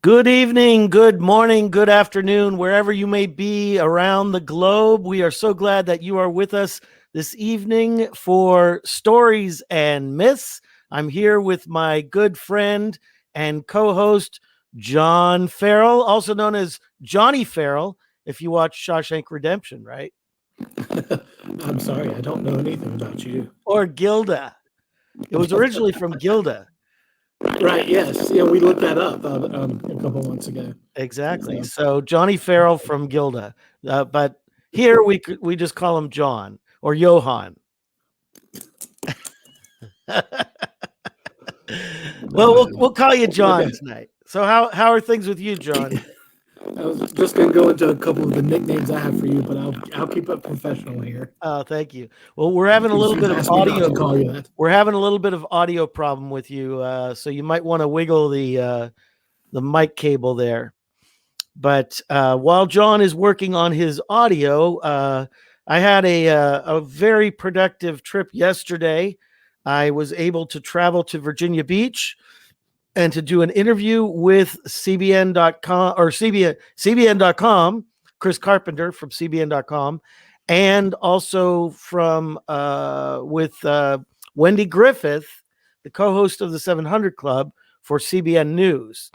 Good evening, good morning, good afternoon, wherever you may be around the globe. We are so glad that you are with us this evening for Stories and Myths. I'm here with my good friend and co host, John Farrell, also known as Johnny Farrell, if you watch Shawshank Redemption, right? I'm sorry, I don't know anything about you. Or Gilda. It was originally from Gilda. Right, yes. Yeah, we looked that up a couple months ago. Exactly. So Johnny Farrell from Gilda, but here we just call him John or Johan. Well, we'll call you John tonight. So how are things with you, John? I was just going to go into a couple of the nicknames I have for you, but I'll keep it professional here. Oh, thank you. Well, we're having a little bit of Ask me not audio. to call you that. We're having a little bit of audio problem with you, so you might want to wiggle the mic cable there. But while John is working on his audio, I had a very productive trip yesterday. I was able to travel to Virginia Beach and to do an interview with CBN.com or CBN.com, Chris Carpenter from CBN.com, and also from with Wendy Griffith, the co-host of the 700 Club for CBN News,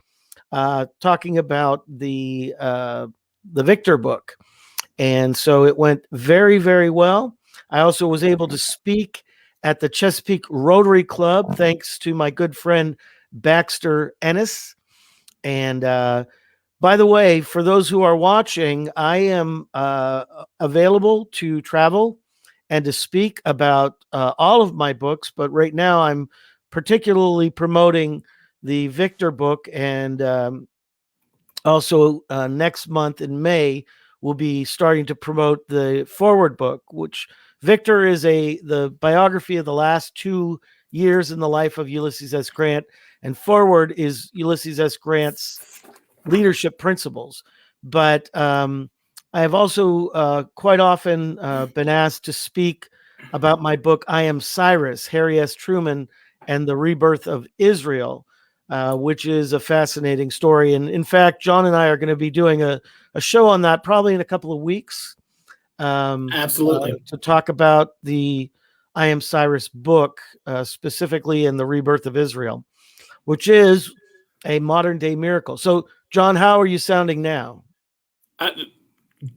talking about the Victor book. And so it went very, very well. I also was able to speak at the Chesapeake Rotary Club, thanks to my good friend Baxter Ennis. And by the way, for those who are watching, I am available to travel and to speak about all of my books. But right now, I'm particularly promoting the Victor book. And also next month in May, we'll be starting to promote the Forward book, which Victor is the biography of the last 2 years in the life of Ulysses S. Grant, and Forward is Ulysses S. Grant's leadership principles. But I have also quite often been asked to speak about my book, I Am Cyrus, Harry S. Truman and the Rebirth of Israel, which is a fascinating story. And in fact, John and I are going to be doing a show on that probably in a couple of weeks. Absolutely. To talk about the I Am Cyrus book, specifically in the Rebirth of Israel, which is a modern day miracle. So, John, how are you sounding now?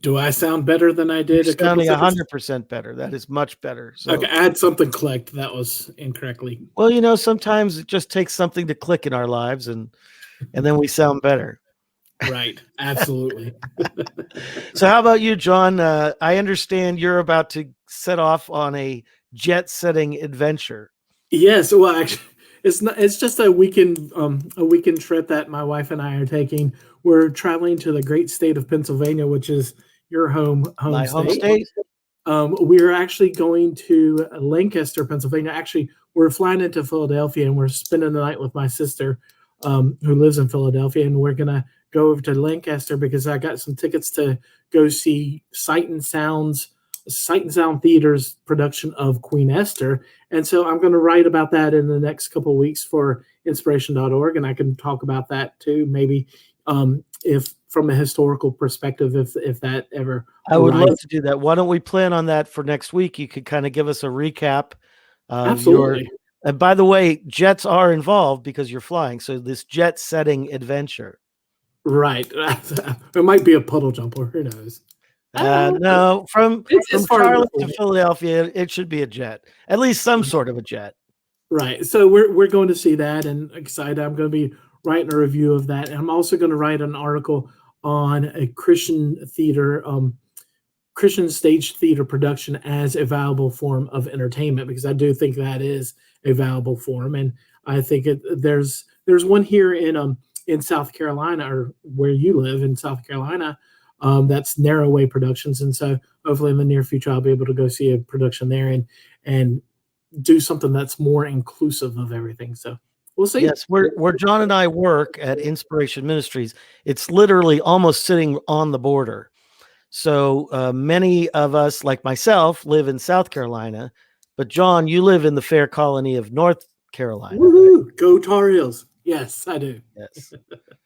Do I sound better than I did? You're sounding 100% better. That is much better. So, okay, I had something clicked that was incorrectly. Well, sometimes it just takes something to click in our lives, and then we sound better. Right. Absolutely. So how about you, John? I understand you're about to set off on a jet-setting adventure. Yes. Well, actually, it's just a weekend trip that my wife and I are taking. We're traveling to the great state of Pennsylvania, which is your home state. We're actually going to Lancaster, Pennsylvania. Actually, we're flying into Philadelphia, and we're spending the night with my sister, who lives in Philadelphia, and we're gonna go over to Lancaster because I got some tickets to go see Sight and Sound Theater's production of Queen Esther. And so I'm going to write about that in the next couple of weeks for inspiration.org, and I can talk about that too, maybe if from a historical perspective, if that ever I would love to do that. Why don't we plan on that for next week? You could kind of give us a recap of Absolutely. And by the way, jets are involved because you're flying. So this jet setting adventure. Right. It might be a puddle jumper. Who knows? No, from Charlotte to Philadelphia, it should be a jet, at least some sort of a jet. Right. So we're going to see that, and excited. I'm going to be writing a review of that, and I'm also going to write an article on a Christian stage theater production as a valuable form of entertainment, because I do think that is a valuable form, and I think there's one here in South Carolina, or where you live in South Carolina, that's Narrowway Productions, and so hopefully in the near future I'll be able to go see a production there and do something that's more inclusive of everything. So we'll see. Yes, where John and I work at Inspiration Ministries, it's literally almost sitting on the border. So many of us, like myself, live in South Carolina, but John, you live in the fair colony of North Carolina. Woohoo! Go Tar Heels. Yes, I do. Yes.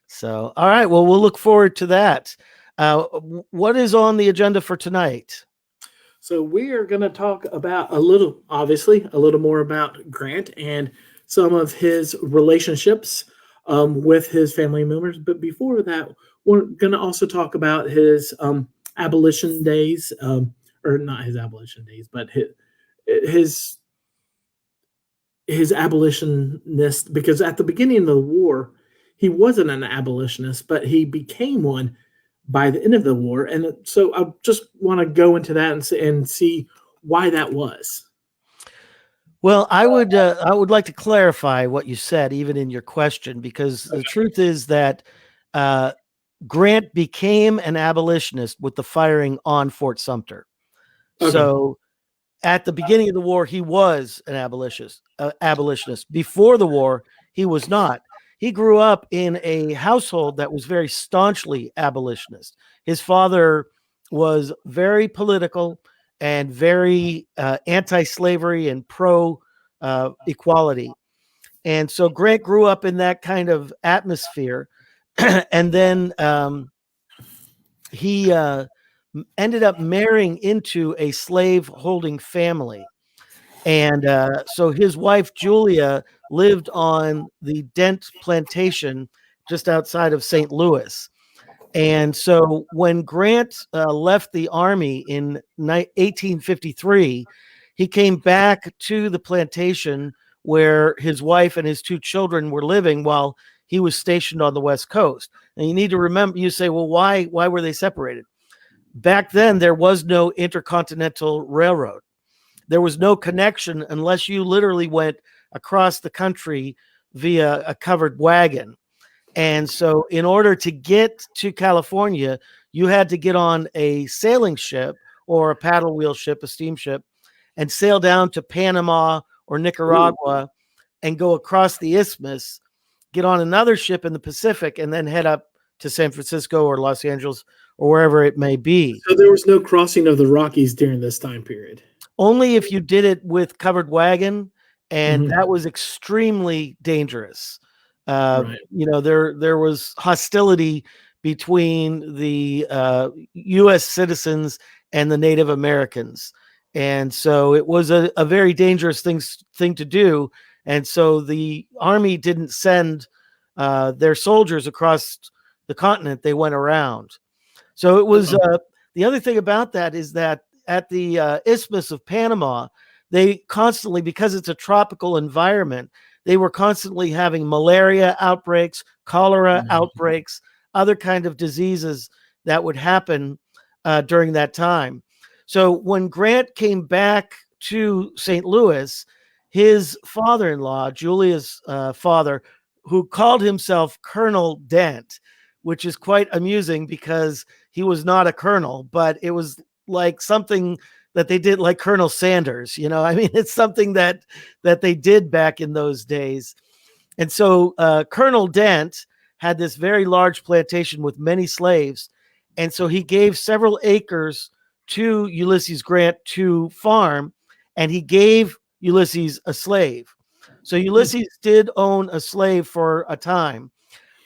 So, all right. Well, we'll look forward to that. What is on the agenda for tonight? So we are going to talk about a little more about Grant and some of his relationships with his family members. But before that, we're going to also talk about his abolition days, or not his abolition days, but his his abolitionist. Because at the beginning of the war, he wasn't an abolitionist, but he became one by the end of the war. And so I just want to go into that and see why that was. Well, I would like to clarify what you said, even in your question, because the truth is that uh, Grant became an abolitionist with the firing on Fort Sumter. Okay. So at the beginning of the war, he was an abolitionist. Before the war, he was not. He grew up in a household that was very staunchly abolitionist. His father was very political and very anti-slavery and pro-equality. And so Grant grew up in that kind of atmosphere. And then he ended up marrying into a slave-holding family. And so his wife, Julia, lived on the Dent plantation just outside of St. Louis. And so when Grant left the Army in 1853, he came back to the plantation where his wife and his two children were living while he was stationed on the West Coast. And you need to remember, you say, well, why were they separated? Back then, there was no intercontinental railroad. There was no connection unless you literally went across the country via a covered wagon. And so in order to get to California, you had to get on a sailing ship or a paddle wheel ship, a steamship, and sail down to Panama or Nicaragua and go across the isthmus, get on another ship in the Pacific, and then head up to San Francisco or Los Angeles or wherever it may be. So there was no crossing of the Rockies during this time period. Only if you did it with covered wagon, and that was extremely dangerous. Right. You know, there was hostility between the U.S. citizens and the Native Americans, and so it was a very dangerous thing to do. And so the Army didn't send their soldiers across the continent; they went around. So it was the other thing about that is that at the Isthmus of Panama, they constantly, because it's a tropical environment, they were constantly having malaria outbreaks, cholera outbreaks, other kind of diseases that would happen during that time. So when Grant came back to St. Louis, his father-in-law, Julia's father, who called himself Colonel Dent, which is quite amusing because he was not a colonel, but it was like something that they did, like Colonel Sanders, you know. I mean, it's something that they did back in those days. And so Colonel Dent had this very large plantation with many slaves. And so he gave several acres to Ulysses Grant to farm, and he gave Ulysses a slave. So Ulysses did own a slave for a time,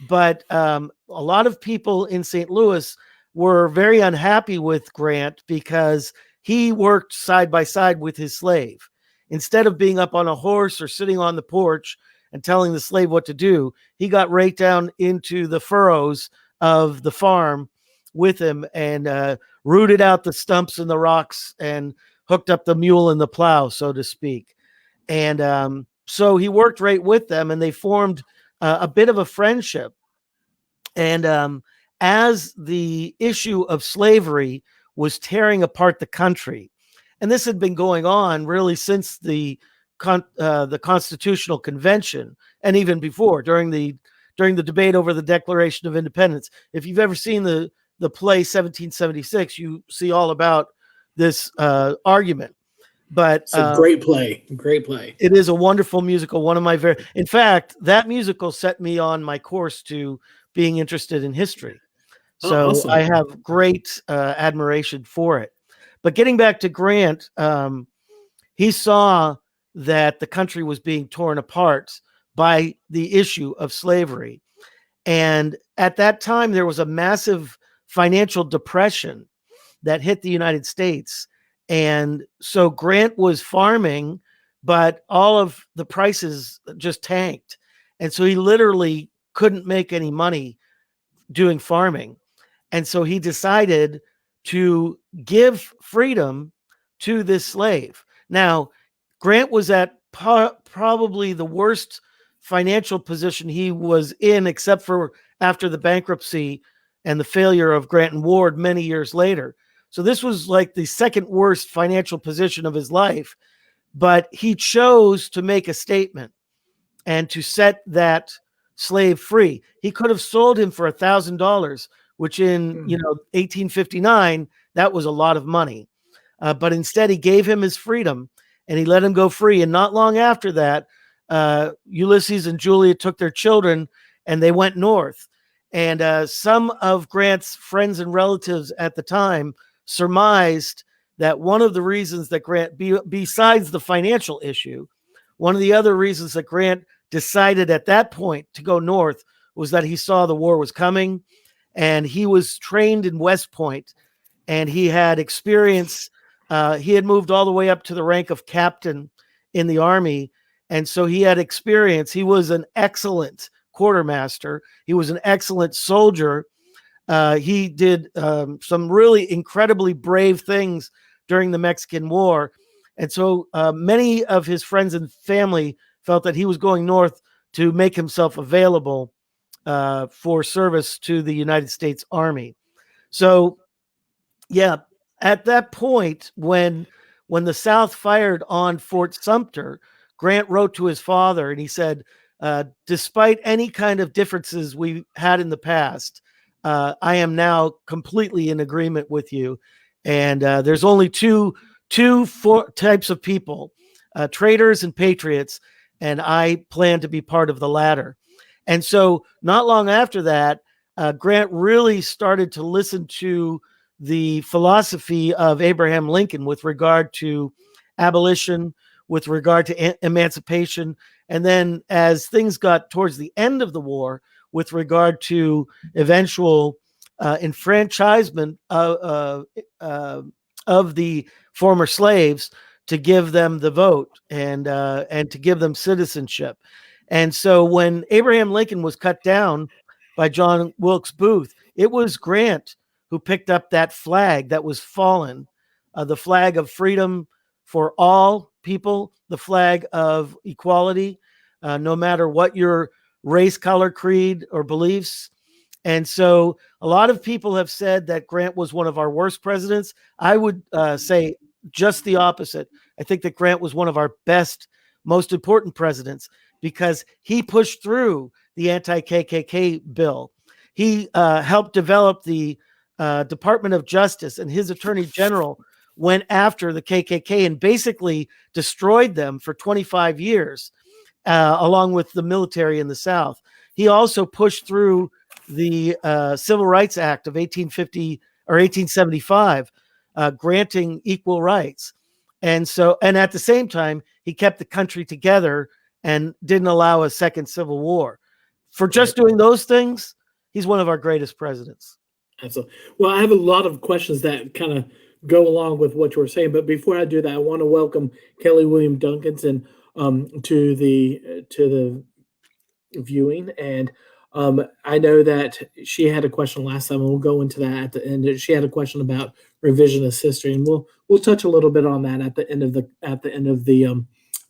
but a lot of people in St. Louis were very unhappy with Grant because he worked side by side with his slave. Instead of being up on a horse or sitting on the porch and telling the slave what to do, he got right down into the furrows of the farm with him and rooted out the stumps and the rocks and hooked up the mule and the plow, so to speak. And so he worked right with them, and they formed a bit of a friendship. And as the issue of slavery was tearing apart the country, and this had been going on really since the Constitutional Convention, and even before, during the debate over the Declaration of Independence. If you've ever seen the play 1776, you see all about this argument. But it's a great play. It is a wonderful musical. One of my in fact, that musical set me on my course to being interested in history. So awesome. I have great admiration for it. But getting back to Grant, he saw that the country was being torn apart by the issue of slavery. And at that time, there was a massive financial depression that hit the United States. And so Grant was farming, but all of the prices just tanked. And so he literally couldn't make any money doing farming. And so he decided to give freedom to this slave. Now, Grant was at probably the worst financial position he was in, except for after the bankruptcy and the failure of Grant and Ward many years later. So this was like the second worst financial position of his life. But he chose to make a statement and to set that slave free. He could have sold him for $1,000, which in 1859, that was a lot of money. But instead, he gave him his freedom and he let him go free. And not long after that, Ulysses and Julia took their children and they went north. And some of Grant's friends and relatives at the time surmised that one of the reasons that Grant, besides the financial issue, one of the other reasons that Grant decided at that point to go north was that he saw the war was coming, and he was trained in West Point, and he had experience. He had moved all the way up to the rank of captain in the Army, and so he had experience. He was an excellent quartermaster. He was an excellent soldier. He did some really incredibly brave things during the Mexican War. And so many of his friends and family felt that he was going north to make himself available for service to the United States Army. So, yeah, at that point, when the South fired on Fort Sumter, Grant wrote to his father and he said, despite any kind of differences we had in the past, I am now completely in agreement with you. And there's only two types of people, traitors and patriots, and I plan to be part of the latter. And so not long after that, Grant really started to listen to the philosophy of Abraham Lincoln with regard to abolition, with regard to emancipation. And then as things got towards the end of the war, with regard to eventual enfranchisement of the former slaves, to give them the vote and to give them citizenship. And so when Abraham Lincoln was cut down by John Wilkes Booth, it was Grant who picked up that flag that was fallen, the flag of freedom for all people, the flag of equality, no matter what your race, color, creed, or beliefs. And so a lot of people have said that Grant was one of our worst presidents. I would say just the opposite. I think that Grant was one of our best, most important presidents because he pushed through the anti-KKK bill. He helped develop the Department of Justice, and his attorney general went after the KKK and basically destroyed them for 25 years, along with the military in the South. He also pushed through the Civil Rights Act of 1850 or 1875, granting equal rights. And at the same time, he kept the country together and didn't allow a second civil war. For just doing those things, he's one of our greatest presidents. Absolutely. Well, I have a lot of questions that kind of go along with what you were saying, but before I do that, I want to welcome Kelly William Duncanson to the viewing, and I know that she had a question last time, and we'll go into that at the end. She had a question about revisionist history, and we'll touch a little bit on that at the end of the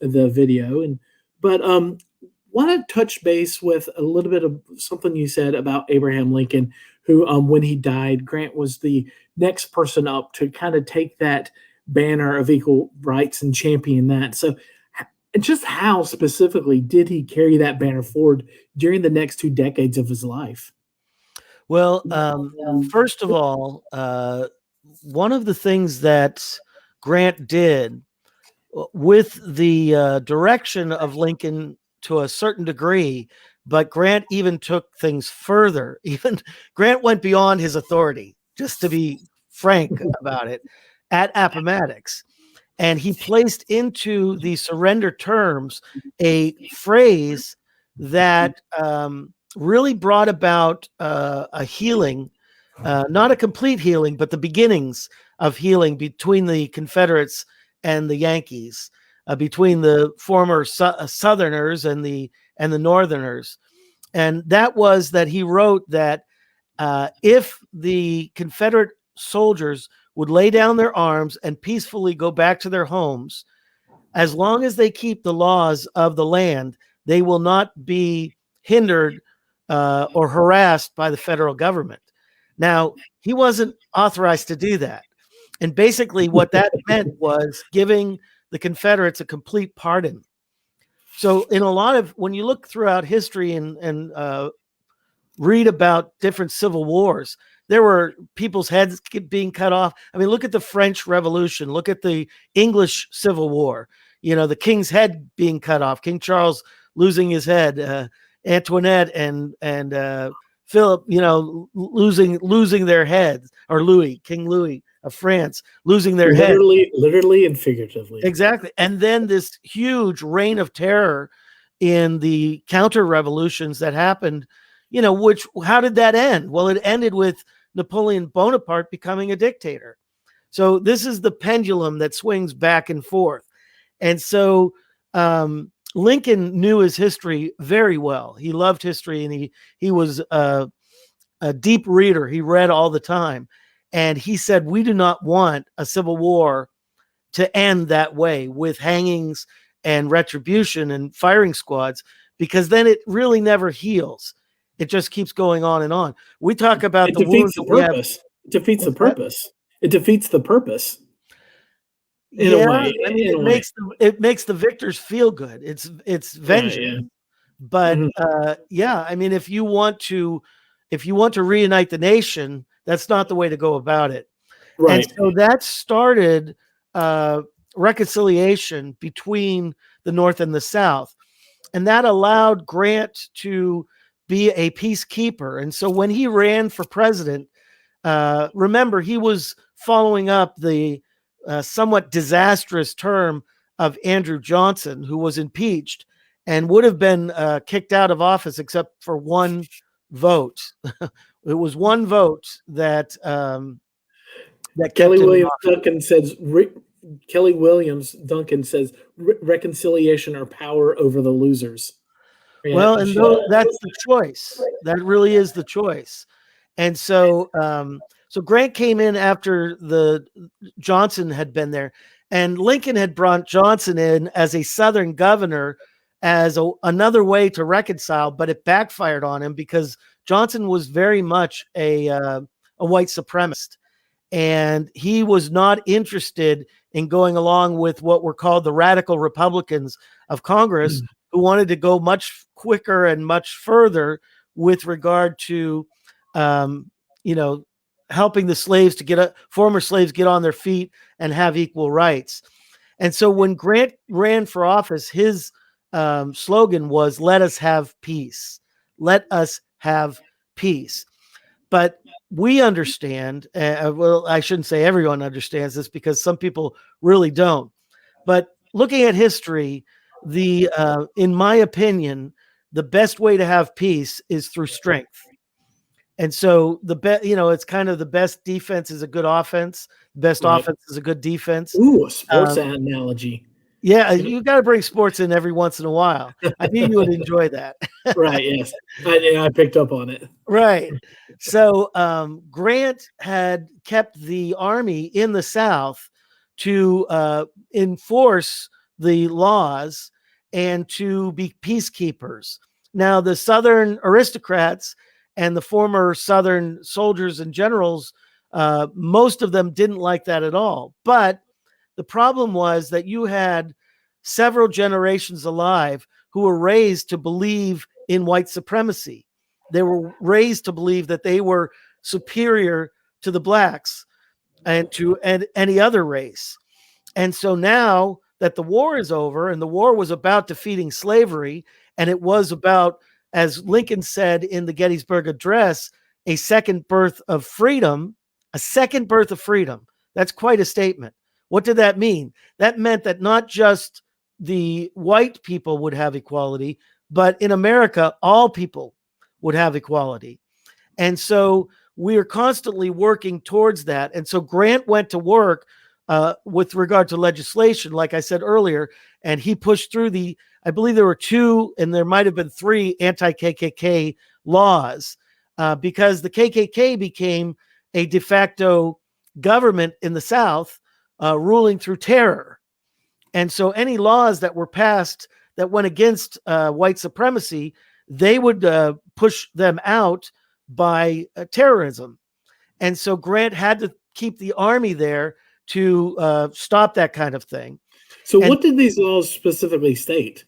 video. But want to touch base with a little bit of something you said about Abraham Lincoln, who when he died, Grant was the next person up to kind of take that banner of equal rights and champion that. So just how specifically did he carry that banner forward during the next 2 decades of his life? Well, first of all, one of the things that Grant did with the direction of Lincoln to a certain degree, but Grant even took things further. Even Grant went beyond his authority, just to be frank about it, at Appomattox. And he placed into the surrender terms a phrase that really brought about a healing, not a complete healing, but the beginnings of healing between the Confederates and the Yankees, between the former Southerners and the Northerners. And that was that he wrote that if the Confederate soldiers would lay down their arms and peacefully go back to their homes, as long as they keep the laws of the land, they will not be hindered or harassed by the federal government. Now, he wasn't authorized to do that. And basically what that meant was giving the Confederates a complete pardon. So in a lot of, when you look throughout history and read about different civil wars, there were people's heads being cut off. I mean, look at the French Revolution. Look at the English Civil War. You know, the king's head being cut off, King Charles losing his head, Antoinette and Philip, you know, losing their heads, or King Louis of France losing their head. Literally and figuratively. Exactly. And then this huge reign of terror in the counter revolutions that happened, you know, how did that end? Well, it ended with Napoleon Bonaparte becoming a dictator. So this is the pendulum that swings back and forth. And so Lincoln knew his history very well. He loved history, and he was a deep reader. He read all the time. And he said, we do not want a civil war to end that way, with hangings and retribution and firing squads, because then it really never heals. It just keeps going on and on. We talk about the wars that we have. It defeats the purpose. It defeats the purpose. In a way. I mean, it makes the victors feel good. It's vengeance. Yeah. But I mean, if you want to reunite the nation, that's not the way to go about it. Right. And so that started reconciliation between the North and the South, and that allowed Grant to be a peacekeeper. And so when he ran for president, remember, he was following up the somewhat disastrous term of Andrew Johnson, who was impeached and would have been kicked out of office except for one vote. It was one vote that Kelly Williams Duncan says reconciliation or power over the losers. Well, and that's the choice. That really is the choice. And so so Grant came in after Johnson had been there, and Lincoln had brought Johnson in as a Southern governor as another way to reconcile, but it backfired on him because Johnson was very much a white supremacist, and he was not interested in going along with what were called the radical Republicans of Congress, who wanted to go much quicker and much further with regard to, helping the slaves former slaves get on their feet and have equal rights. And so when Grant ran for office, his slogan was, "Let us have peace. Let us have peace." But we understand, well, I shouldn't say everyone understands this because some people really don't. But looking at history, in my opinion, the best way to have peace is through strength. And so it's kind of the best defense is a good offense. Best offense is a good defense. Ooh, a sports analogy. Yeah, you got to bring sports in every once in a while. I knew you would enjoy that. Right, yes. I picked up on it. Right. So Grant had kept the army in the South to enforce the laws and to be peacekeepers. Now, the Southern aristocrats and the former Southern soldiers and generals, most of them didn't like that at all. But the problem was that you had several generations alive who were raised to believe in white supremacy. They were raised to believe that they were superior to the blacks and to any other race. And so now that the war is over, and the war was about defeating slavery, and it was about, as Lincoln said in the Gettysburg Address, a second birth of freedom, a second birth of freedom. That's quite a statement. What did that mean? That meant that not just the white people would have equality, but in America, all people would have equality. And so we are constantly working towards that. And so Grant went to work with regard to legislation, like I said earlier, and he pushed through I believe there were 2, and there might have been 3 anti-KKK laws, because the KKK became a de facto government in the South, ruling through terror. And so any laws that were passed that went against white supremacy, they would push them out by terrorism. And so Grant had to keep the army there to stop that kind of thing. So what did these laws specifically state?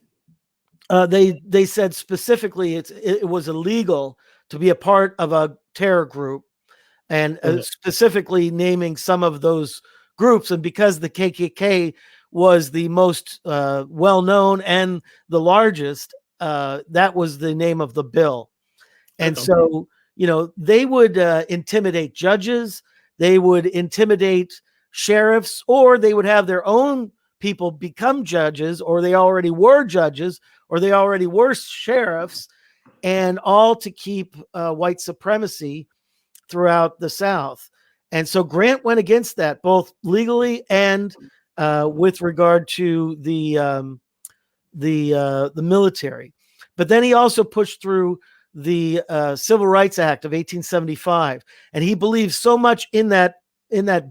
They said specifically it was illegal to be a part of a terror group, and specifically naming some of those groups. And because the KKK was the most well-known and the largest, that was the name of the bill. And so, they would intimidate judges, they would intimidate sheriffs, or they would have their own people become judges, or they already were judges, or they already were sheriffs, and all to keep white supremacy throughout the South. And so Grant went against that, both legally and with regard to the military. But then he also pushed through the Civil Rights Act of 1875, and he believed so much in that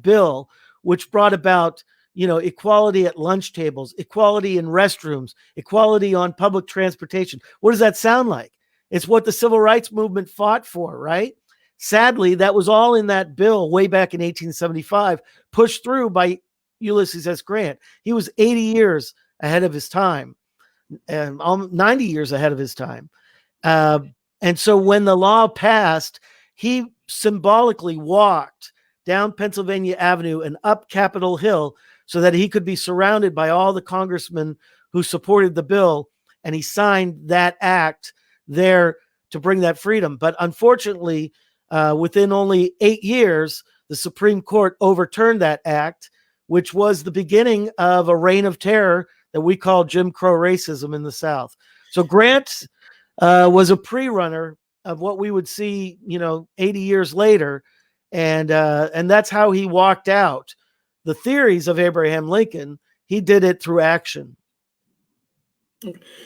bill, which brought about equality at lunch tables, equality in restrooms, equality on public transportation. What does that sound like? It's what the civil rights movement fought for, right? Sadly, that was all in that bill way back in 1875, pushed through by Ulysses S. Grant. He was 80 years ahead of his time, and 90 years ahead of his time. And so when the law passed, he symbolically walked down Pennsylvania Avenue and up Capitol Hill so that he could be surrounded by all the congressmen who supported the bill. And he signed that act there to bring that freedom. But unfortunately, within only 8 years, the Supreme Court overturned that act, which was the beginning of a reign of terror that we call Jim Crow racism in the South. So Grant was a pre-runner of what we would see, 80 years later. And that's how he walked out the theories of Abraham Lincoln. He did it through action.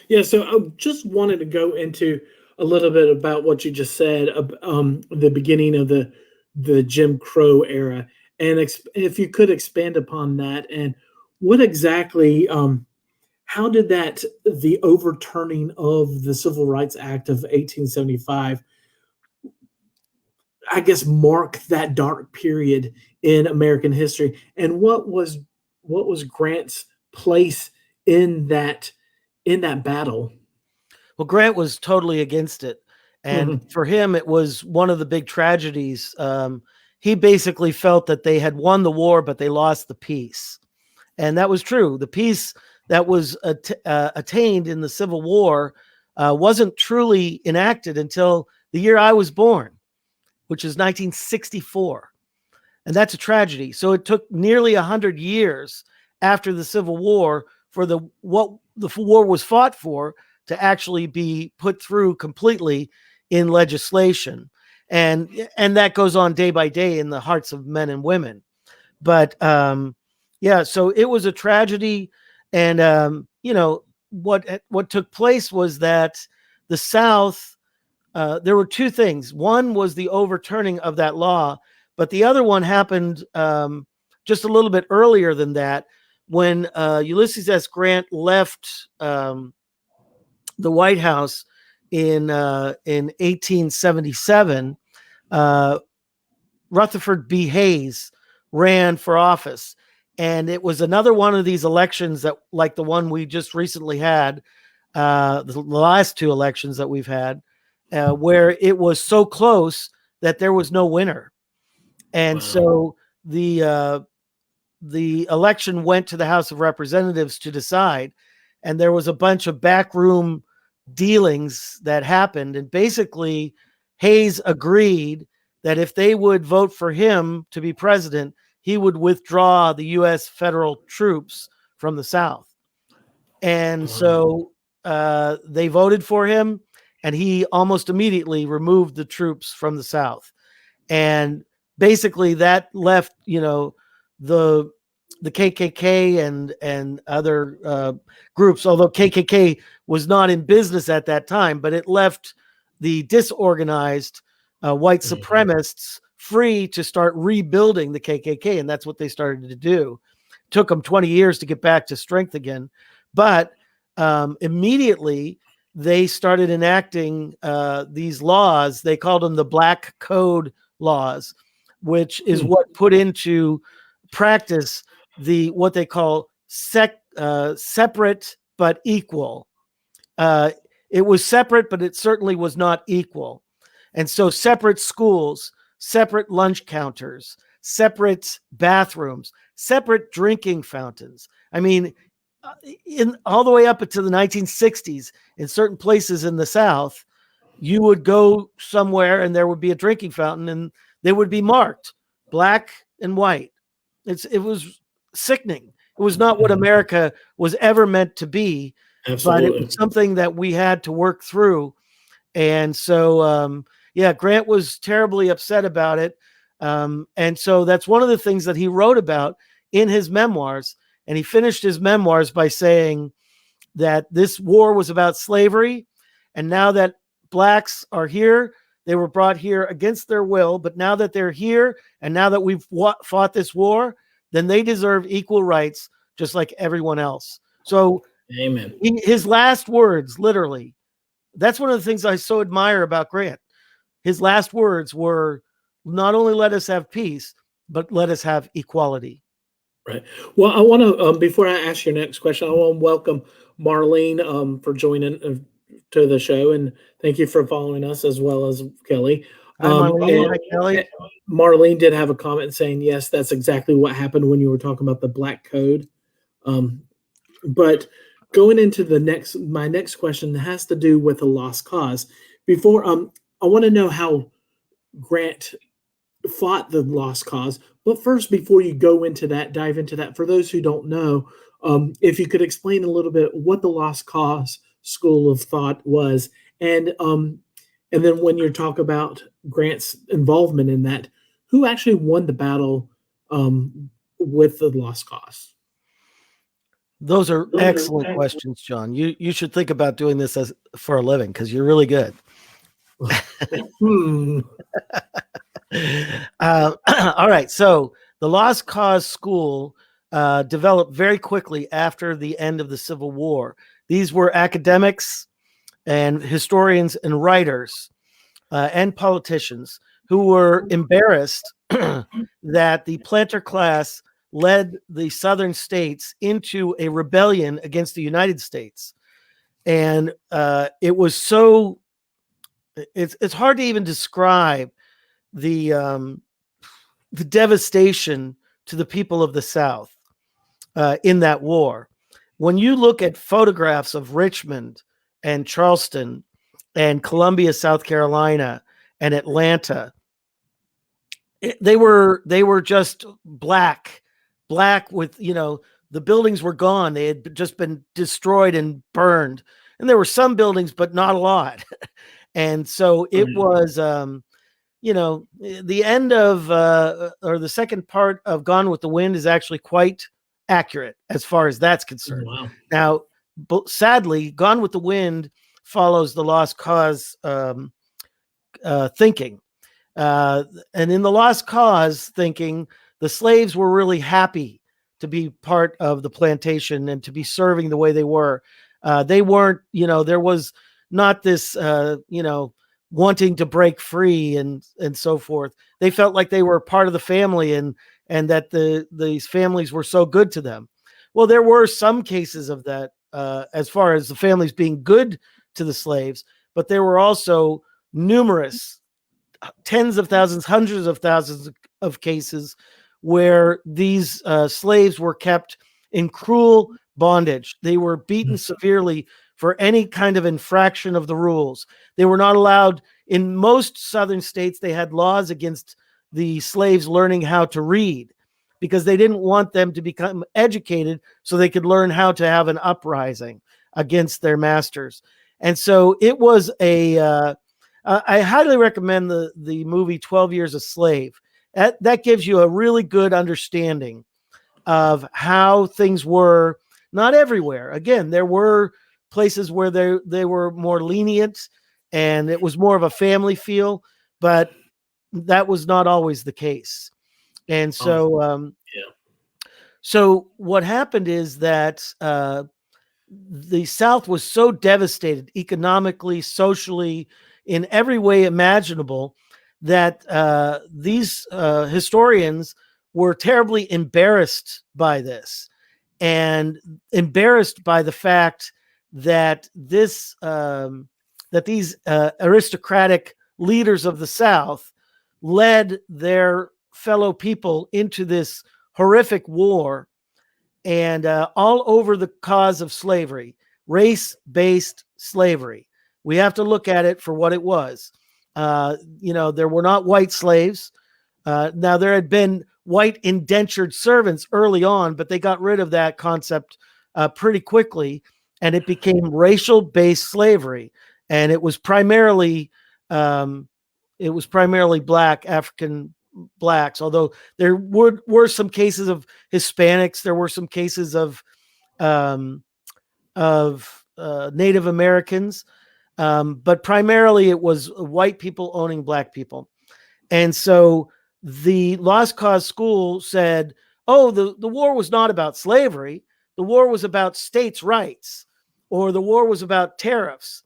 Yeah, so I just wanted to go into a little bit about what you just said, the beginning of the Jim Crow era, and if you could expand upon that, and what exactly, how did the overturning of the Civil Rights Act of 1875, I guess, mark that dark period in American history, and what was Grant's place in that battle? Well, Grant was totally against it. And for him, it was one of the big tragedies. He basically felt that they had won the war, but they lost the peace. And that was true. The peace that was attained in the Civil War wasn't truly enacted until the year I was born, which is 1964. And that's a tragedy. So it took nearly 100 years after the Civil War for what the war was fought for to actually be put through completely in legislation. And that goes on day by day in the hearts of men and women. But so it was a tragedy. And, what took place was that the South, there were two things. One was the overturning of that law, but the other one happened just a little bit earlier than that, when Ulysses S. Grant left the White House in 1877. Rutherford B. Hayes ran for office, and it was another one of these elections that, like the one we just recently had, the last two elections that we've had, where it was so close that there was no winner. And so the election went to the House of Representatives to decide, and there was a bunch of backroom dealings that happened. And basically, Hayes agreed that if they would vote for him to be president, he would withdraw the U.S. federal troops from the South. And so they voted for him, and he almost immediately removed the troops from the South. And basically that left, the KKK and other groups, although KKK was not in business at that time, but it left the disorganized white supremacists free to start rebuilding the KKK, and that's what they started to do. It took them 20 years to get back to strength again, but immediately they started enacting these laws. They called them the Black Code laws, which is what put into practice what they call separate but equal. It was separate, but it certainly was not equal. And so separate schools, separate lunch counters, separate bathrooms, separate drinking fountains. I mean, in all the way up into the 1960s, in certain places in the South, you would go somewhere and there would be a drinking fountain and they would be marked black and white. It was sickening. It was not what America was ever meant to be. Absolutely. But it was something that we had to work through. And so, Grant was terribly upset about it. And so that's one of the things that he wrote about in his memoirs. And he finished his memoirs by saying that this war was about slavery. And now that blacks are here, they were brought here against their will. But now that they're here and now that we've fought this war, then they deserve equal rights, just like everyone else. So amen. His last words, literally, that's one of the things I so admire about Grant. His last words were, not only let us have peace, but let us have equality. Right. Well, I want to, before I ask your next question, I want to welcome Marlene for joining to the show. And thank you for following us, as well as Kelly. Hi, Marlene. Hi, Kelly. Marlene did have a comment saying, yes, that's exactly what happened when you were talking about the Black Code. But going into my next question has to do with the lost cause. Before, I want to know how Grant fought the lost cause. But first, before you go into that, dive into that, for those who don't know, if you could explain a little bit what the lost cause school of thought was, and then when you talk about Grant's involvement in that, who actually won the battle with the lost cause? Those are excellent questions, John. You should think about doing this for a living, because you're really good. All right. So the Lost Cause School developed very quickly after the end of the Civil War. These were academics and historians and writers and politicians who were embarrassed that the planter class led the southern states into a rebellion against the United States. And it was so, it's hard to even describe the devastation to the people of the South in that war. When you look at photographs of Richmond and Charleston and Columbia, South Carolina, and Atlanta, they were just black with, the buildings were gone. They had just been destroyed and burned. And there were some buildings, but not a lot. And so it was, the end of, or the second part of Gone with the Wind is actually quite accurate as far as that's concerned. Wow. Now, sadly, Gone with the Wind follows the Lost Cause thinking. And in the Lost Cause thinking, the slaves were really happy to be part of the plantation and to be serving the way they were. They weren't, there was not this, wanting to break free and so forth. They felt like they were part of the family and that these families were so good to them. Well, there were some cases of that as far as the families being good to the slaves, but there were also numerous, tens of thousands, hundreds of thousands of cases where these slaves were kept in cruel bondage. They were beaten severely for any kind of infraction of the rules. They were not allowed, in most southern states, they had laws against the slaves learning how to read because they didn't want them to become educated so they could learn how to have an uprising. against their masters. And so it was I highly recommend the movie 12 Years a Slave. That gives you a really good understanding of how things were, not everywhere. Again, there were places where they were more lenient and it was more of a family feel, but that was not always the case. And so, so what happened is that the South was so devastated economically, socially, in every way imaginable, that these historians were terribly embarrassed by this, and embarrassed by the fact that these aristocratic leaders of the South led their fellow people into this horrific war, and all over the cause of slavery, race-based slavery. We have to look at it for what it was. There were not white slaves. Now, there had been white indentured servants early on, but they got rid of that concept pretty quickly, and it became racial-based slavery. And it was primarily black African blacks, although there were some cases of Hispanics, there were some cases of Native Americans, but primarily it was white people owning black people. And so the Lost Cause School said, oh, the war was not about slavery. The war was about states' rights, or the war was about tariffs.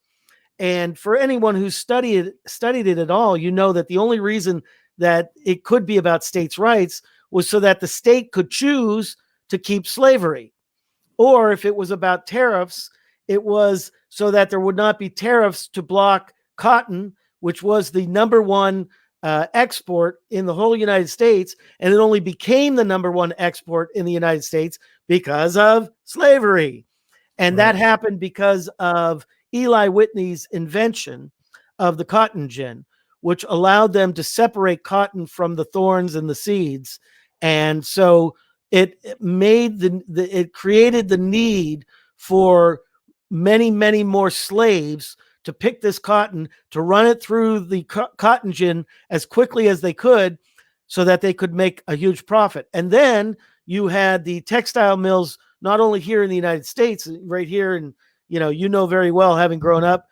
And for anyone who studied it at all, you know that the only reason that it could be about states' rights was so that the state could choose to keep slavery. Or if it was about tariffs, it was so that there would not be tariffs to block cotton, which was the number one export in the whole United States. And it only became the number one export in the United States because of slavery. And that happened because of Eli Whitney's invention of the cotton gin, which allowed them to separate cotton from the thorns and the seeds. And so it made it created the need for many, many more slaves to pick this cotton, to run it through the cotton gin as quickly as they could, so that they could make a huge profit. And then you had the textile mills, not only here in the United States, right here, and you know very well, having grown up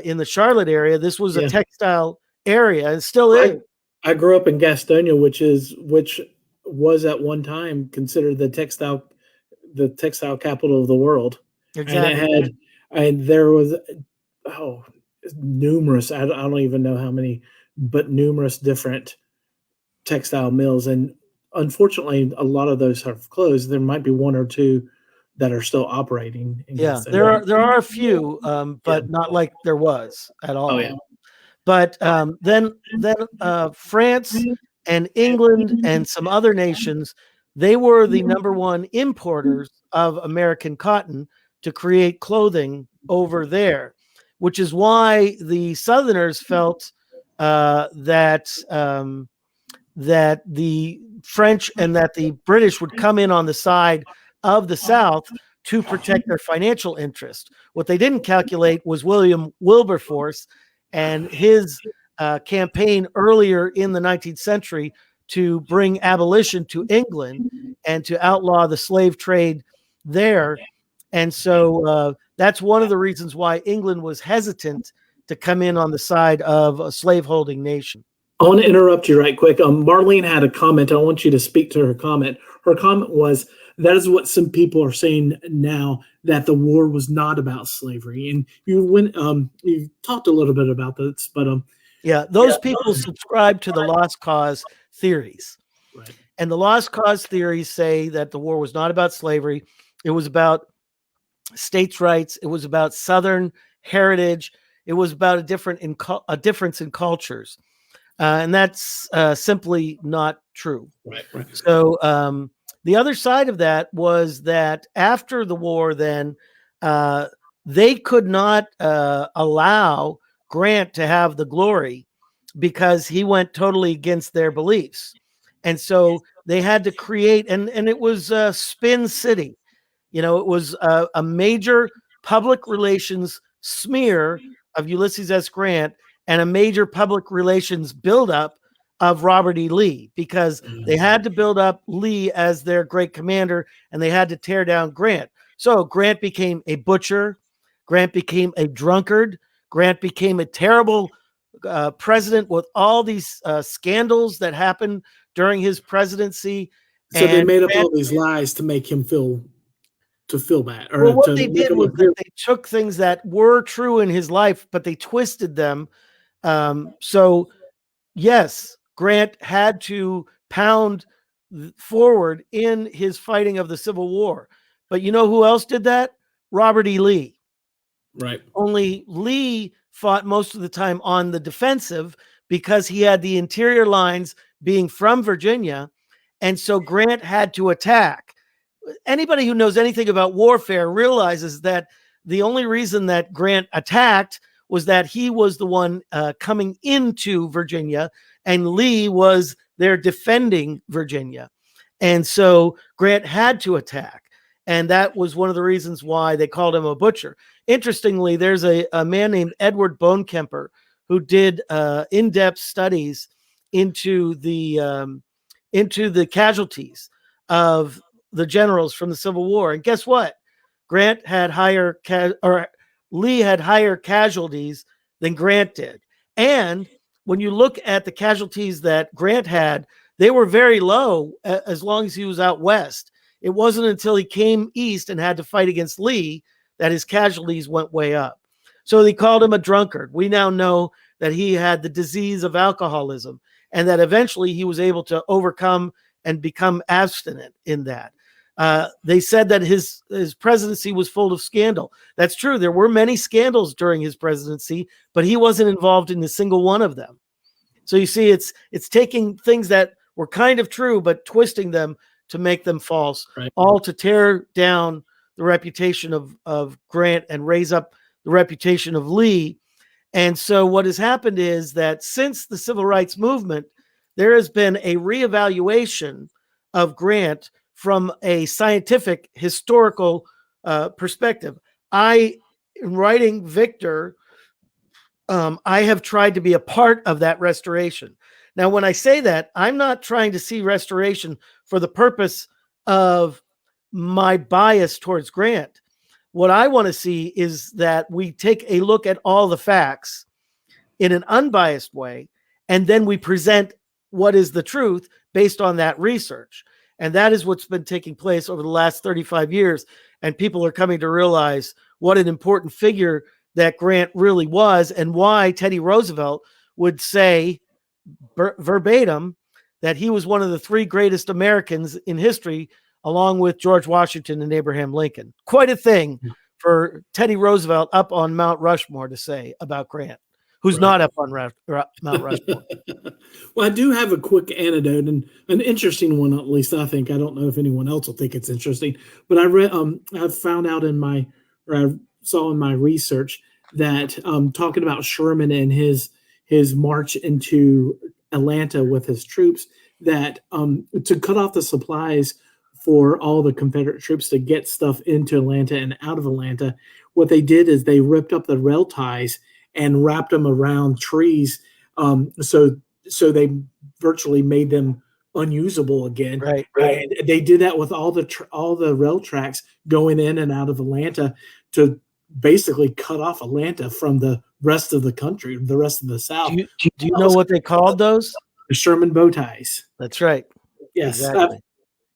in the Charlotte area, this was a textile area, and still is. I grew up in Gastonia, which was at one time considered the textile capital of the world. Exactly. And there was numerous, I don't even know how many, but numerous different textile mills. And unfortunately, a lot of those have closed. There might be one or two that are still operating. There are a few, but not like there was at all. Oh, yeah. But then France and England and some other nations, they were the number one importers of American cotton to create clothing over there, which is why the Southerners felt that the French and that the British would come in on the side of the South to protect their financial interest. What they didn't calculate was William Wilberforce and his campaign earlier in the 19th century to bring abolition to England and to outlaw the slave trade there. And so that's one of the reasons why England was hesitant to come in on the side of a slaveholding nation. I want to interrupt you right quick. Marlene had a comment. I want you to speak to her comment. Her comment was, that is what some people are saying now, that the war was not about slavery. And you talked a little bit about this, but those people subscribe to the lost cause theories. Right. And the lost cause theories say that the war was not about slavery. It was about states' rights. It was about Southern heritage. It was about a difference in cultures. And that's simply not true. Right. So the other side of that was that after the war, then they could not allow Grant to have the glory because he went totally against their beliefs. And so they had to create, and it was Spin City. It was a major public relations smear of Ulysses S. Grant and a major public relations buildup of Robert E. Lee, because they had to build up Lee as their great commander and they had to tear down Grant. So Grant became a butcher. Grant became a drunkard. Grant became a terrible president with all these scandals that happened during his presidency. So they made up all these lies to make him feel bad. Or well, what they did was that they took things that were true in his life, but they twisted them. So, yes, Grant had to pound forward in his fighting of the Civil War. But you know who else did that? Robert E. Lee. Right. Only Lee fought most of the time on the defensive because he had the interior lines being from Virginia. And so Grant had to attack. Anybody who knows anything about warfare realizes that the only reason that Grant attacked was that he was the one coming into Virginia and Lee was there defending Virginia. And so Grant had to attack. And that was one of the reasons why they called him a butcher. Interestingly, there's a man named Edward Bonekemper who did in-depth studies into the casualties of the generals from the Civil War. And guess what? Grant had Lee had higher casualties than Grant did. And when you look at the casualties that Grant had, they were very low as long as he was out west. It wasn't until he came east and had to fight against Lee that his casualties went way up. So they called him a drunkard. We now know that he had the disease of alcoholism and that eventually he was able to overcome and become abstinent in that. They said that his presidency was full of scandal. That's true. There were many scandals during his presidency, but he wasn't involved in a single one of them. So you see, it's taking things that were kind of true, but twisting them to make them false, right, all to tear down the reputation of Grant and raise up the reputation of Lee. And so what has happened is that since the Civil Rights Movement, there has been a reevaluation of Grant from a scientific, historical perspective. In writing Victor, I have tried to be a part of that restoration. Now, when I say that, I'm not trying to see restoration for the purpose of my bias towards Grant. What I want to see is that we take a look at all the facts in an unbiased way, and then we present what is the truth based on that research. And that is what's been taking place over the last 35 years. And people are coming to realize what an important figure that Grant really was and why Teddy Roosevelt would say verbatim that he was one of the three greatest Americans in history, along with George Washington and Abraham Lincoln. Quite a thing for Teddy Roosevelt up on Mount Rushmore to say about Grant, who's right, not up on Mount Rushmore. Well, I do have a quick anecdote, and an interesting one, at least I think. I don't know if anyone else will think it's interesting, but I read, I found out I saw in my research that talking about Sherman and his march into Atlanta with his troops, that to cut off the supplies for all the Confederate troops to get stuff into Atlanta and out of Atlanta, what they did is they ripped up the rail ties and wrapped them around trees, so they virtually made them unusable again. Right. And they did that with all the rail tracks going in and out of Atlanta to basically cut off Atlanta from the rest of the country, the rest of the South. Do you know what they called those? The Sherman bow ties. That's right. Yes. Exactly.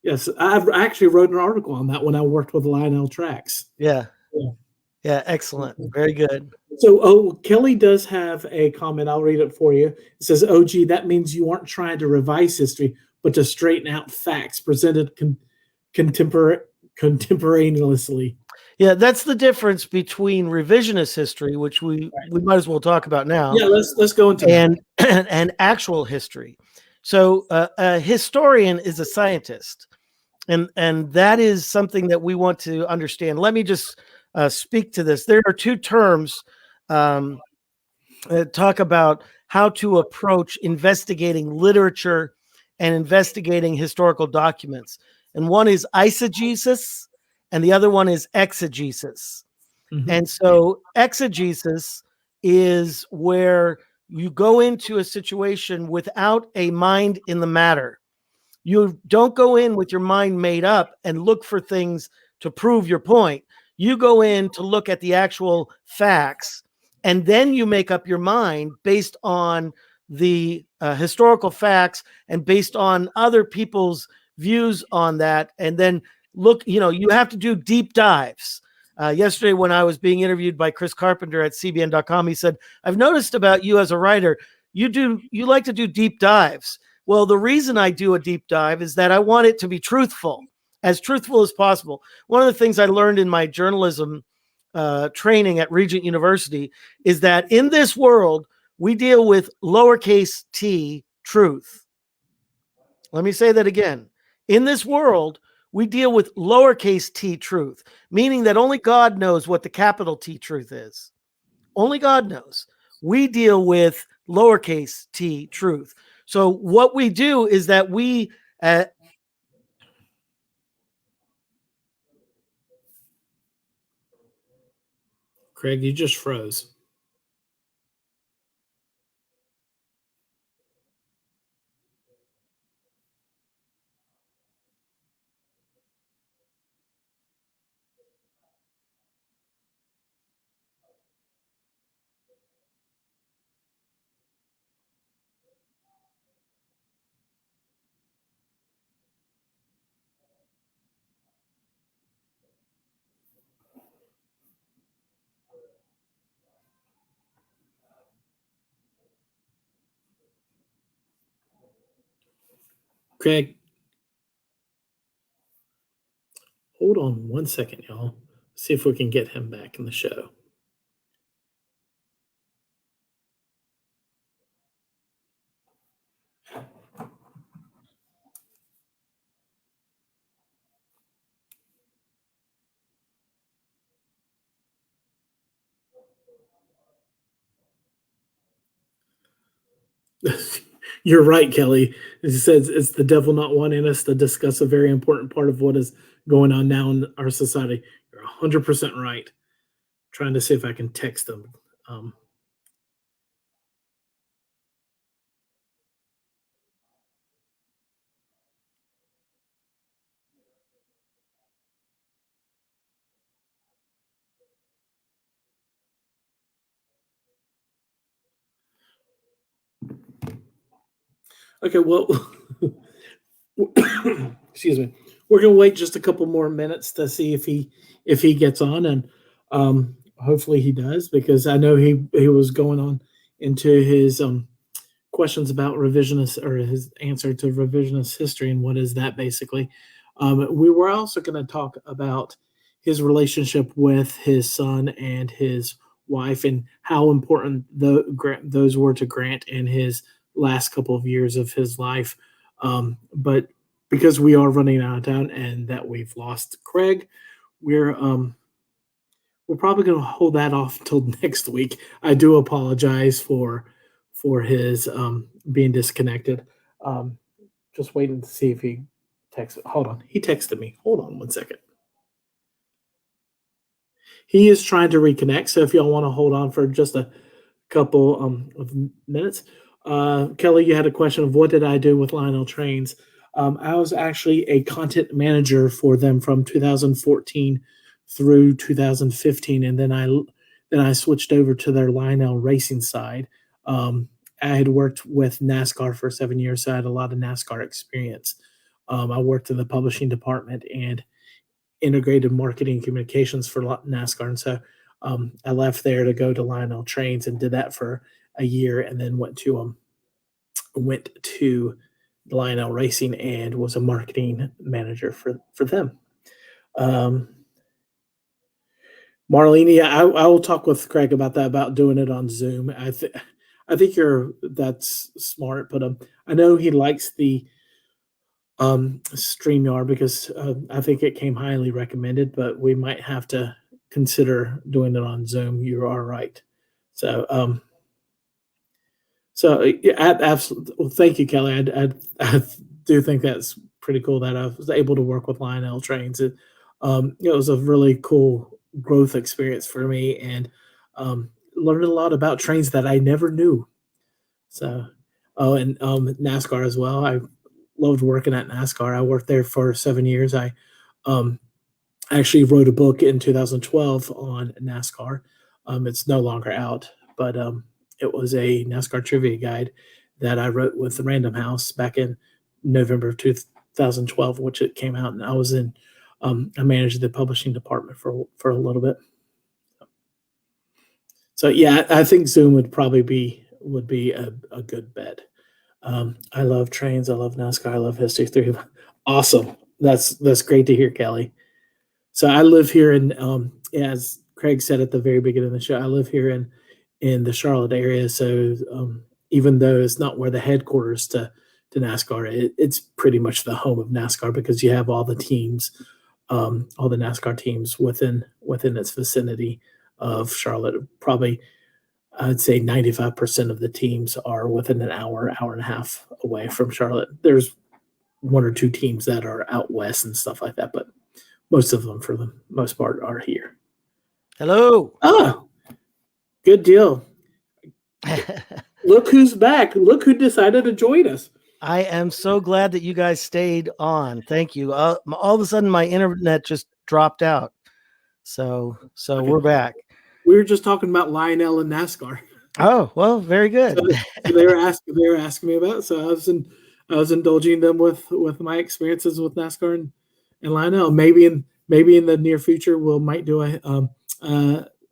Yes. I actually wrote an article on that when I worked with Lionel Tracks. Yeah. Excellent. Very good. So, Kelly does have a comment. I'll read it for you. It says, "OG, that means you aren't trying to revise history, but to straighten out facts presented contemporaneously." Yeah, that's the difference between revisionist history, which we might as well talk about now. Yeah, let's go into and actual history. So, a historian is a scientist, and that is something that we want to understand. Let me just speak to this. There are two terms talk about how to approach investigating literature and investigating historical documents. And one is eisegesis and the other one is exegesis. And so exegesis is where you go into a situation without a mind in the matter. You don't go in with your mind made up and look for things to prove your point. You go in to look at the actual facts, and then you make up your mind based on the historical facts and based on other people's views on that. And then look, you have to do deep dives. Yesterday, when I was being interviewed by Chris Carpenter at CBN.com, he said, "I've noticed about you as a writer, you like to do deep dives." Well, the reason I do a deep dive is that I want it to be truthful as possible. One of the things I learned in my journalism training at Regent University is that in this world, we deal with lowercase t truth. Let me say that again. In this world, we deal with lowercase t truth, meaning that only God knows what the capital T truth is. Only God knows. We deal with lowercase t truth. So what we do is that we Craig, you just froze. Craig, hold on one second, y'all. See if we can get him back in the show. You're right, Kelly. He says it's the devil not wanting us to discuss a very important part of what is going on now in our society. You're 100% right. Trying to see if I can text him. Okay, well, excuse me. We're gonna wait just a couple more minutes to see if he gets on, and hopefully he does, because I know he was going on into his questions about revisionist, or his answer to revisionist history and what is that basically. We were also going to talk about his relationship with his son and his wife and how important those were to Grant in his last couple of years of his life. But because we are running out of time and that we've lost Craig, we're probably going to hold that off until next week. I do apologize for his being disconnected. Just waiting to see if he texted. Hold on. He texted me. Hold on one second. He is trying to reconnect. So if y'all want to hold on for just a couple of minutes. Kelly, you had a question of what did I do with Lionel Trains? I was actually a content manager for them from 2014 through 2015. And then I switched over to their Lionel Racing side. I had worked with NASCAR for 7 years, so I had a lot of NASCAR experience. I worked in the publishing department and integrated marketing communications for NASCAR. And so I left there to go to Lionel Trains and did that for a year, and then went to Lionel Racing and was a marketing manager for them. Marlene, yeah, I will talk with Craig about that, about doing it on Zoom. I think that's smart, but I know he likes the StreamYard because I think it came highly recommended, but we might have to consider doing it on Zoom. You are right. So yeah, absolutely. Well, thank you, Kelly. I do think that's pretty cool that I was able to work with Lionel Trains. It was a really cool growth experience for me, and learned a lot about trains that I never knew. So, and NASCAR as well. I loved working at NASCAR. I worked there for 7 years. I actually wrote a book in 2012 on NASCAR. It's no longer out, but it was a NASCAR trivia guide that I wrote with the Random House back in November of 2012, which it came out, and I was in. I managed the publishing department for a little bit. So yeah, I think Zoom would be a good bet. I love trains. I love NASCAR. I love History 3. Awesome. That's great to hear, Kelly. So I live here in, as Craig said at the very beginning of the show, I live here in the Charlotte area. So even though it's not where the headquarters to NASCAR, it's pretty much the home of NASCAR because you have all the teams, all the NASCAR teams within its vicinity of Charlotte. Probably, I'd say 95% of the teams are within an hour and a half away from Charlotte. There's one or two teams that are out west and stuff like that, but most of them, for the most part, are here. Hello. Oh, good deal. Look who's back. Look who decided to join us. I am so glad that you guys stayed on. Thank you. All of a sudden, my internet just dropped out. So okay. We're back. We were just talking about Lionel and NASCAR. Oh, well, very good. So they were asking me about it. So I was indulging them with my experiences with NASCAR and Lionel. Maybe in the near future we might do an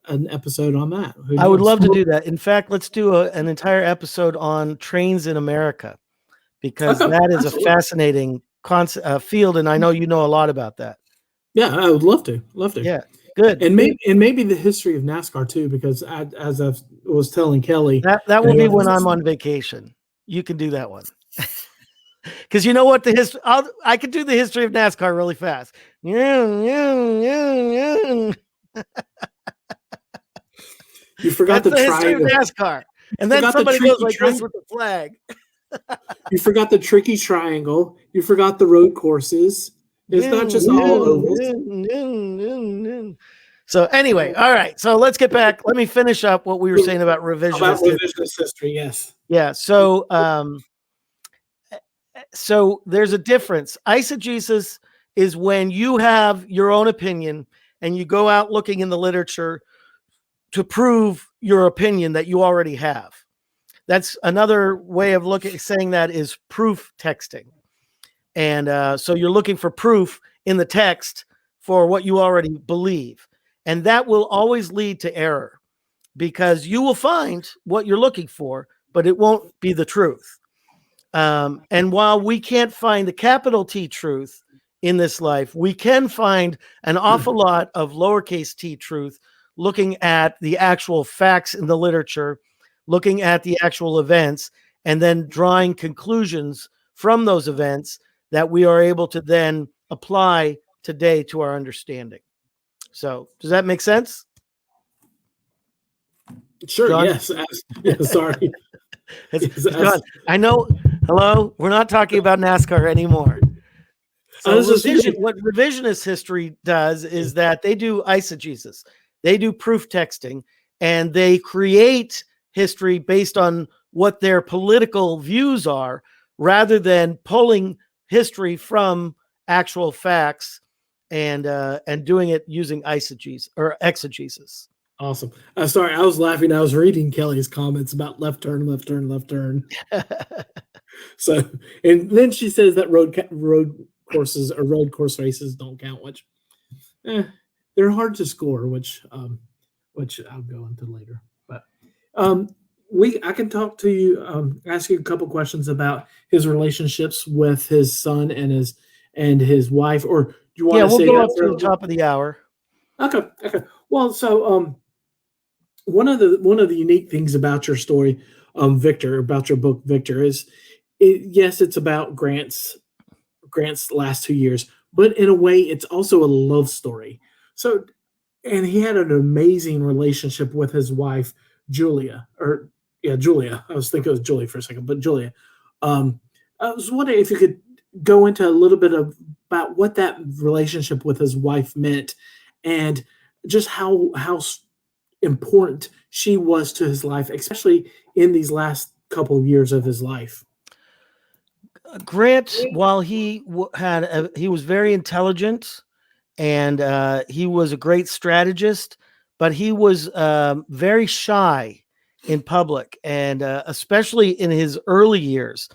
episode on that. I would love to do that. In fact, let's do an entire episode on trains in America, because that is a fascinating field, and I know you know a lot about that. Yeah, I would love to. Yeah, good. And maybe the history of NASCAR too, because as I was telling Kelly, that will be when I'm on vacation. You can do that one. Because you know what, I could do the history of NASCAR really fast. You forgot the history of NASCAR, and then somebody goes like this with the flag. You forgot the tricky triangle. You forgot the road courses. It's not just all ovals. So anyway, all right. So let's get back. Let me finish up what we were saying about revisionist history. Yes. Yeah. So there's a difference. Eisegesis is when you have your own opinion and you go out looking in the literature to prove your opinion that you already have. That's another way of saying that is proof texting. And so you're looking for proof in the text for what you already believe. And that will always lead to error, because you will find what you're looking for, but it won't be the truth. And while we can't find the capital T truth in this life, we can find an awful lot of lowercase t truth looking at the actual facts in the literature, looking at the actual events, and then drawing conclusions from those events that we are able to then apply today to our understanding. So does that make sense? Sure. John? Yes. Sorry. John, I know. Hello. We're not talking about NASCAR anymore. So what revisionist history does is that they do eisegesis. They do proof texting, and they create history based on what their political views are, rather than pulling history from actual facts and doing it using eisegesis or exegesis. Awesome. Sorry, I was laughing. I was reading Kelly's comments about left turn, left turn, left turn. So, and then she says that road courses or road course races don't count, which they're hard to score, which I'll go into later. But I can talk to you, ask you a couple questions about his relationships with his son and his wife, or do you want to say we'll go up to the top of the hour. Okay. Well, so one of the unique things about your story, Victor, about your book, Victor, is it's about Grant's last 2 years, but in a way, it's also a love story. So, and he had an amazing relationship with his wife, Julia. I was thinking it was Julie for a second, but Julia. I was wondering if you could go into a little bit about what that relationship with his wife meant, and just how important she was to his life, especially in these last couple of years of his life. Grant, while he he was very intelligent and he was a great strategist, but he was very shy in public, and especially in his early years.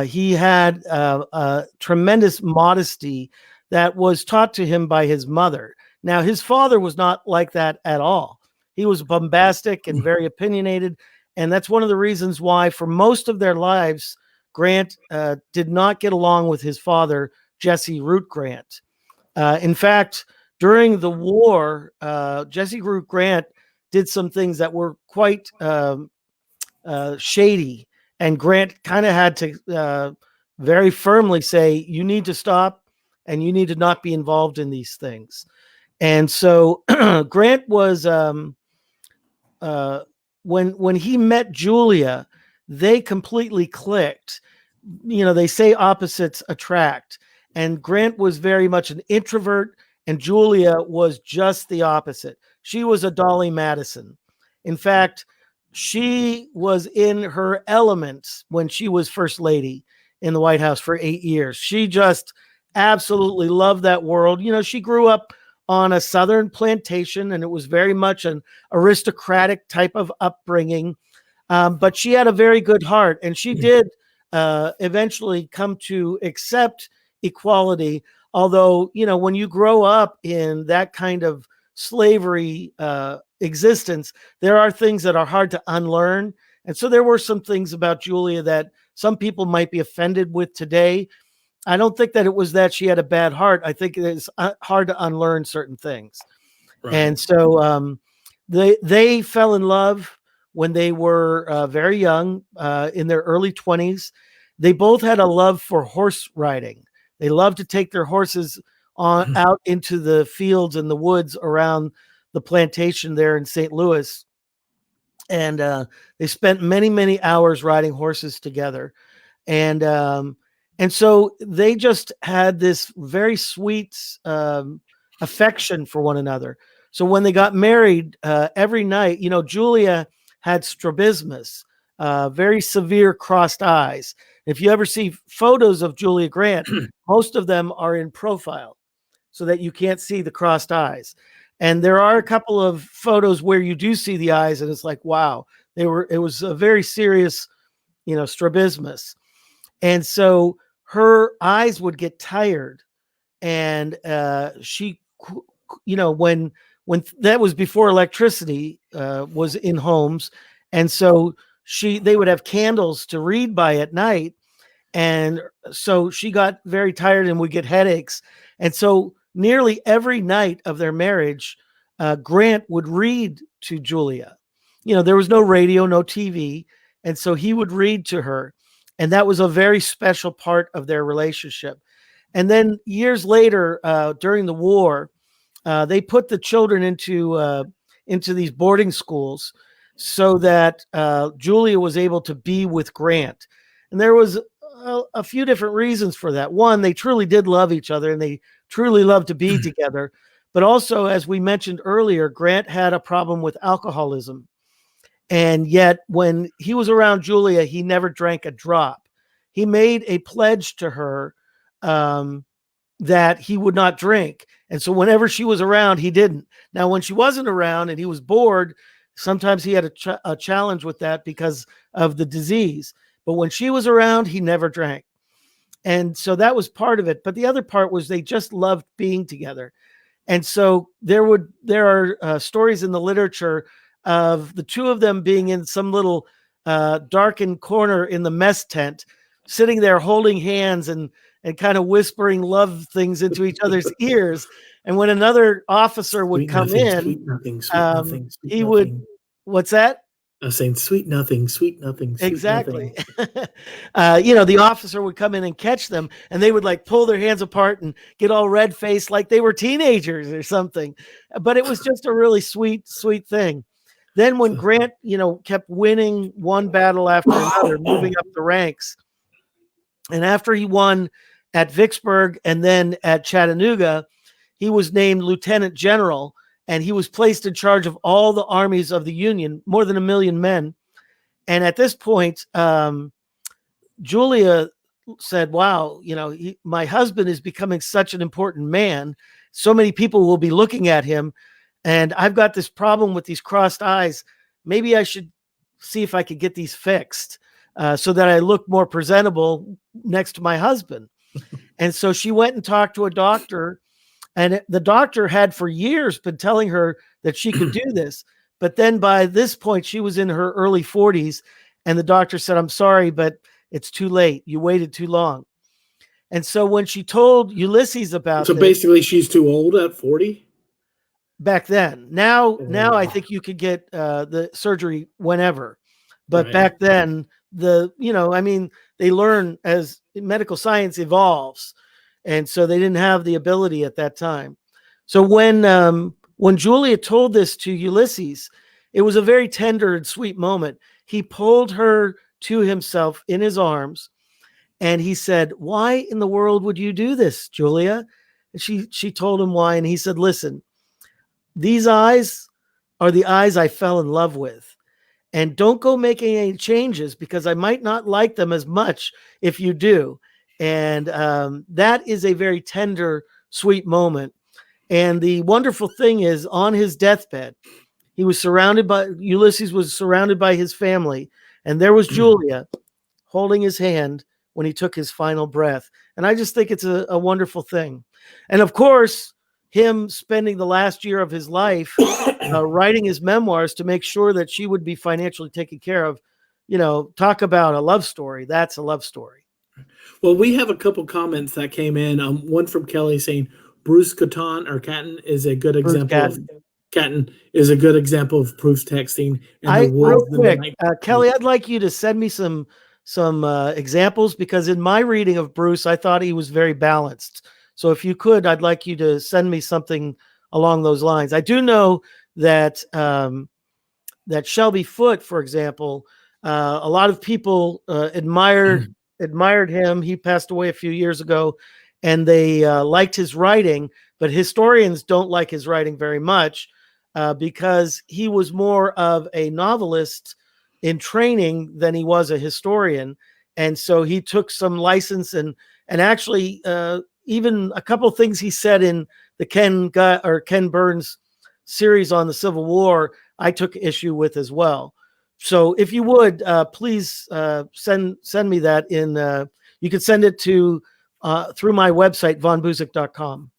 He had a tremendous modesty that was taught to him by his mother. Now, his father was not like that at all. He was bombastic and very opinionated. And that's one of the reasons why, for most of their lives, Grant did not get along with his father, Jesse Root Grant. In fact, during the war, Jesse Root Grant did some things that were quite shady. And Grant kind of had to very firmly say, you need to stop and you need to not be involved in these things. And so Grant was, when he met Julia, they completely clicked. You know, they say opposites attract. And Grant was very much an introvert, and Julia was just the opposite. She was a Dolly Madison. In fact, she was in her elements when she was first lady in the White House for 8 years. She just absolutely loved that world. You know, she grew up on a Southern plantation, and it was very much an aristocratic type of upbringing. But she had a very good heart, and she did eventually come to accept equality. Although, you know, when you grow up in that kind of slavery existence, there are things that are hard to unlearn. And so there were some things about Julia that some people might be offended with today. I don't think that it was that she had a bad heart. I think it is hard to unlearn certain things. Right. And so they fell in love when they were very young, in their early 20s. They both had a love for horse riding. They loved to take their horses out into the fields and the woods around the plantation there in St. Louis. And they spent many, many hours riding horses together. And so they just had this very sweet affection for one another. So when they got married, every night, you know, Julia had strabismus, very severe crossed eyes. If you ever see photos of Julia Grant, most of them are in profile so that you can't see the crossed eyes. And there are a couple of photos where you do see the eyes, and it's like, wow, it was a very serious, you know, strabismus. And so her eyes would get tired, and she, you know, when that was before electricity was in homes, and so they would have candles to read by at night, and so she got very tired and would get headaches. And so nearly every night of their marriage, Grant would read to Julia. You know, there was no radio, no TV, and so he would read to her. And that was a very special part of their relationship. And then years later, during the war, they put the children into these boarding schools so that Julia was able to be with Grant. And there was a few different reasons for that. One, they truly did love each other, and they truly loved to be together. But also, as we mentioned earlier, Grant had a problem with alcoholism. And yet when he was around Julia, he never drank a drop. He made a pledge to her that he would not drink. And so whenever she was around, he didn't. Now, when she wasn't around and he was bored, sometimes he had a challenge with that because of the disease. But when she was around, he never drank. And so that was part of it. But the other part was they just loved being together. And so there are stories in the literature of the two of them being in some little darkened corner in the mess tent, sitting there holding hands and kind of whispering love things into each other's ears. And when another officer would come in, sweet nothing, sweet nothing, sweet he nothing. would, what's that? I was saying sweet nothing, sweet nothing, sweet Exactly. nothing. You know, the officer would come in and catch them, and they would like pull their hands apart and get all red faced like they were teenagers or something. But it was just a really sweet, sweet thing. Then when Grant, you know, kept winning one battle after another, moving up the ranks, and after he won at Vicksburg and then at Chattanooga, he was named lieutenant general. and he was placed in charge of all the armies of the Union, more than 1 million men. And at this point, Julia said, wow, my husband is becoming such an important man. So many people will be looking at him, and I've got this problem with these crossed eyes. Maybe I should see if I could get these fixed so that I look more presentable next to my husband. And so she went and talked to a doctor, and the doctor had for years been telling her that she could do this. But then by this point, she was in her early 40s, and the doctor said, I'm sorry, but it's too late. You waited too long. And so when she told Ulysses about so basically she's too old at 40 back then. Now I think you could get the surgery whenever, but back then they learn as medical science evolves, and so they didn't have the ability at that time. So when Julia told this to Ulysses, it was a very tender and sweet moment. He pulled her to himself in his arms, and he said, why in the world would you do this, Julia? And she told him why, and he said, listen, these eyes are the eyes I fell in love with, and don't go making any changes because I might not like them as much if you do. And that is a very tender, sweet moment. And the wonderful thing is, on his deathbed, Ulysses was surrounded by his family, and there was Julia holding his hand when he took his final breath. And I just think it's a wonderful thing. And of course, him spending the last year of his life writing his memoirs to make sure that she would be financially taken care of, talk about a love story. That's a love story. Well, we have a couple comments that came in. One from Kelly saying Bruce Catton is a good example. Catton is a good example of proof texting. And real quick, Kelly, I'd like you to send me some examples, because in my reading of Bruce, I thought he was very balanced. So if you could, I'd like you to send me something along those lines. I do know that that Shelby Foote, for example, a lot of people admired him. He passed away a few years ago, and they liked his writing, but historians don't like his writing very much because he was more of a novelist in training than he was a historian. And so he took some license and actually even a couple of things he said in the Ken Burns series on the Civil War, I took issue with as well. So if you would, please send me that in. You can send it to through my website, vonbuzik.com.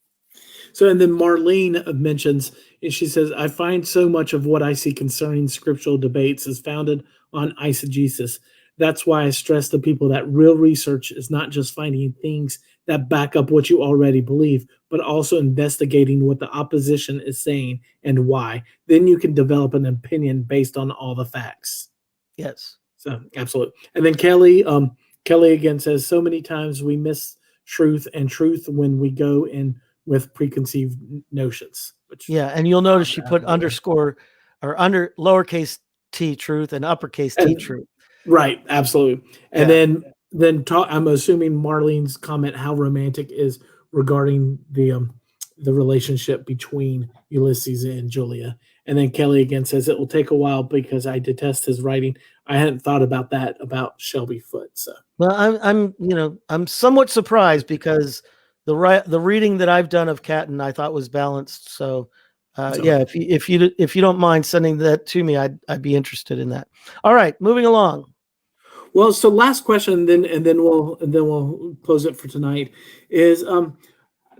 So, and then Marlene mentions, and she says, I find so much of what I see concerning scriptural debates is founded on eisegesis. That's why I stress to people that real research is not just finding things that back up what you already believe, but also investigating what the opposition is saying and why. Then you can develop an opinion based on all the facts. Yes. So, absolutely. And then Kelly again says, so many times we miss truth when we go in with preconceived notions. And you'll notice she put underscore or under lowercase t truth and uppercase t truth. Right, absolutely. And then I'm assuming Marlene's comment how romantic is regarding the relationship between Ulysses and Julia. And then Kelly again says it will take a while because I detest his writing. I hadn't thought about that about Shelby Foote. So well, I'm somewhat surprised because the reading that I've done of Catton I thought was balanced. So if you don't mind sending that to me, I'd be interested in that. All right, moving along. Well, so last question, and then we'll close it for tonight. Is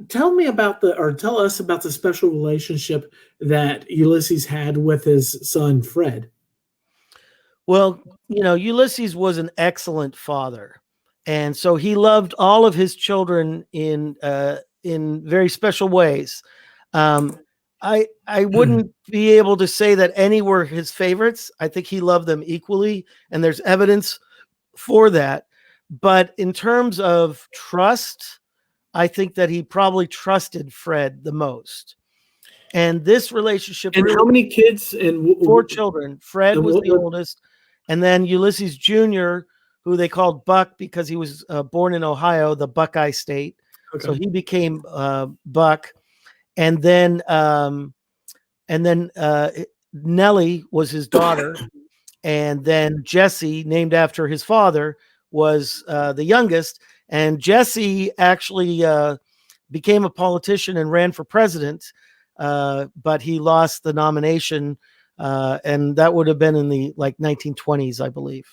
tell us about the special relationship that Ulysses had with his son Fred. Well, Ulysses was an excellent father, and so he loved all of his children in very special ways. I wouldn't be able to say that any were his favorites. I think he loved them equally, and there's evidence for that. But in terms of trust, I think that he probably trusted Fred the most. And this relationship. And how many kids? And 4 children. Fred was the oldest. And then Ulysses Jr., who they called Buck because he was born in Ohio, the Buckeye State. Okay. So he became Buck. And then and then Nellie was his daughter, and then Jesse, named after his father, was the youngest. And Jesse actually became a politician and ran for president, but he lost the nomination, and that would have been in the 1920s, I believe.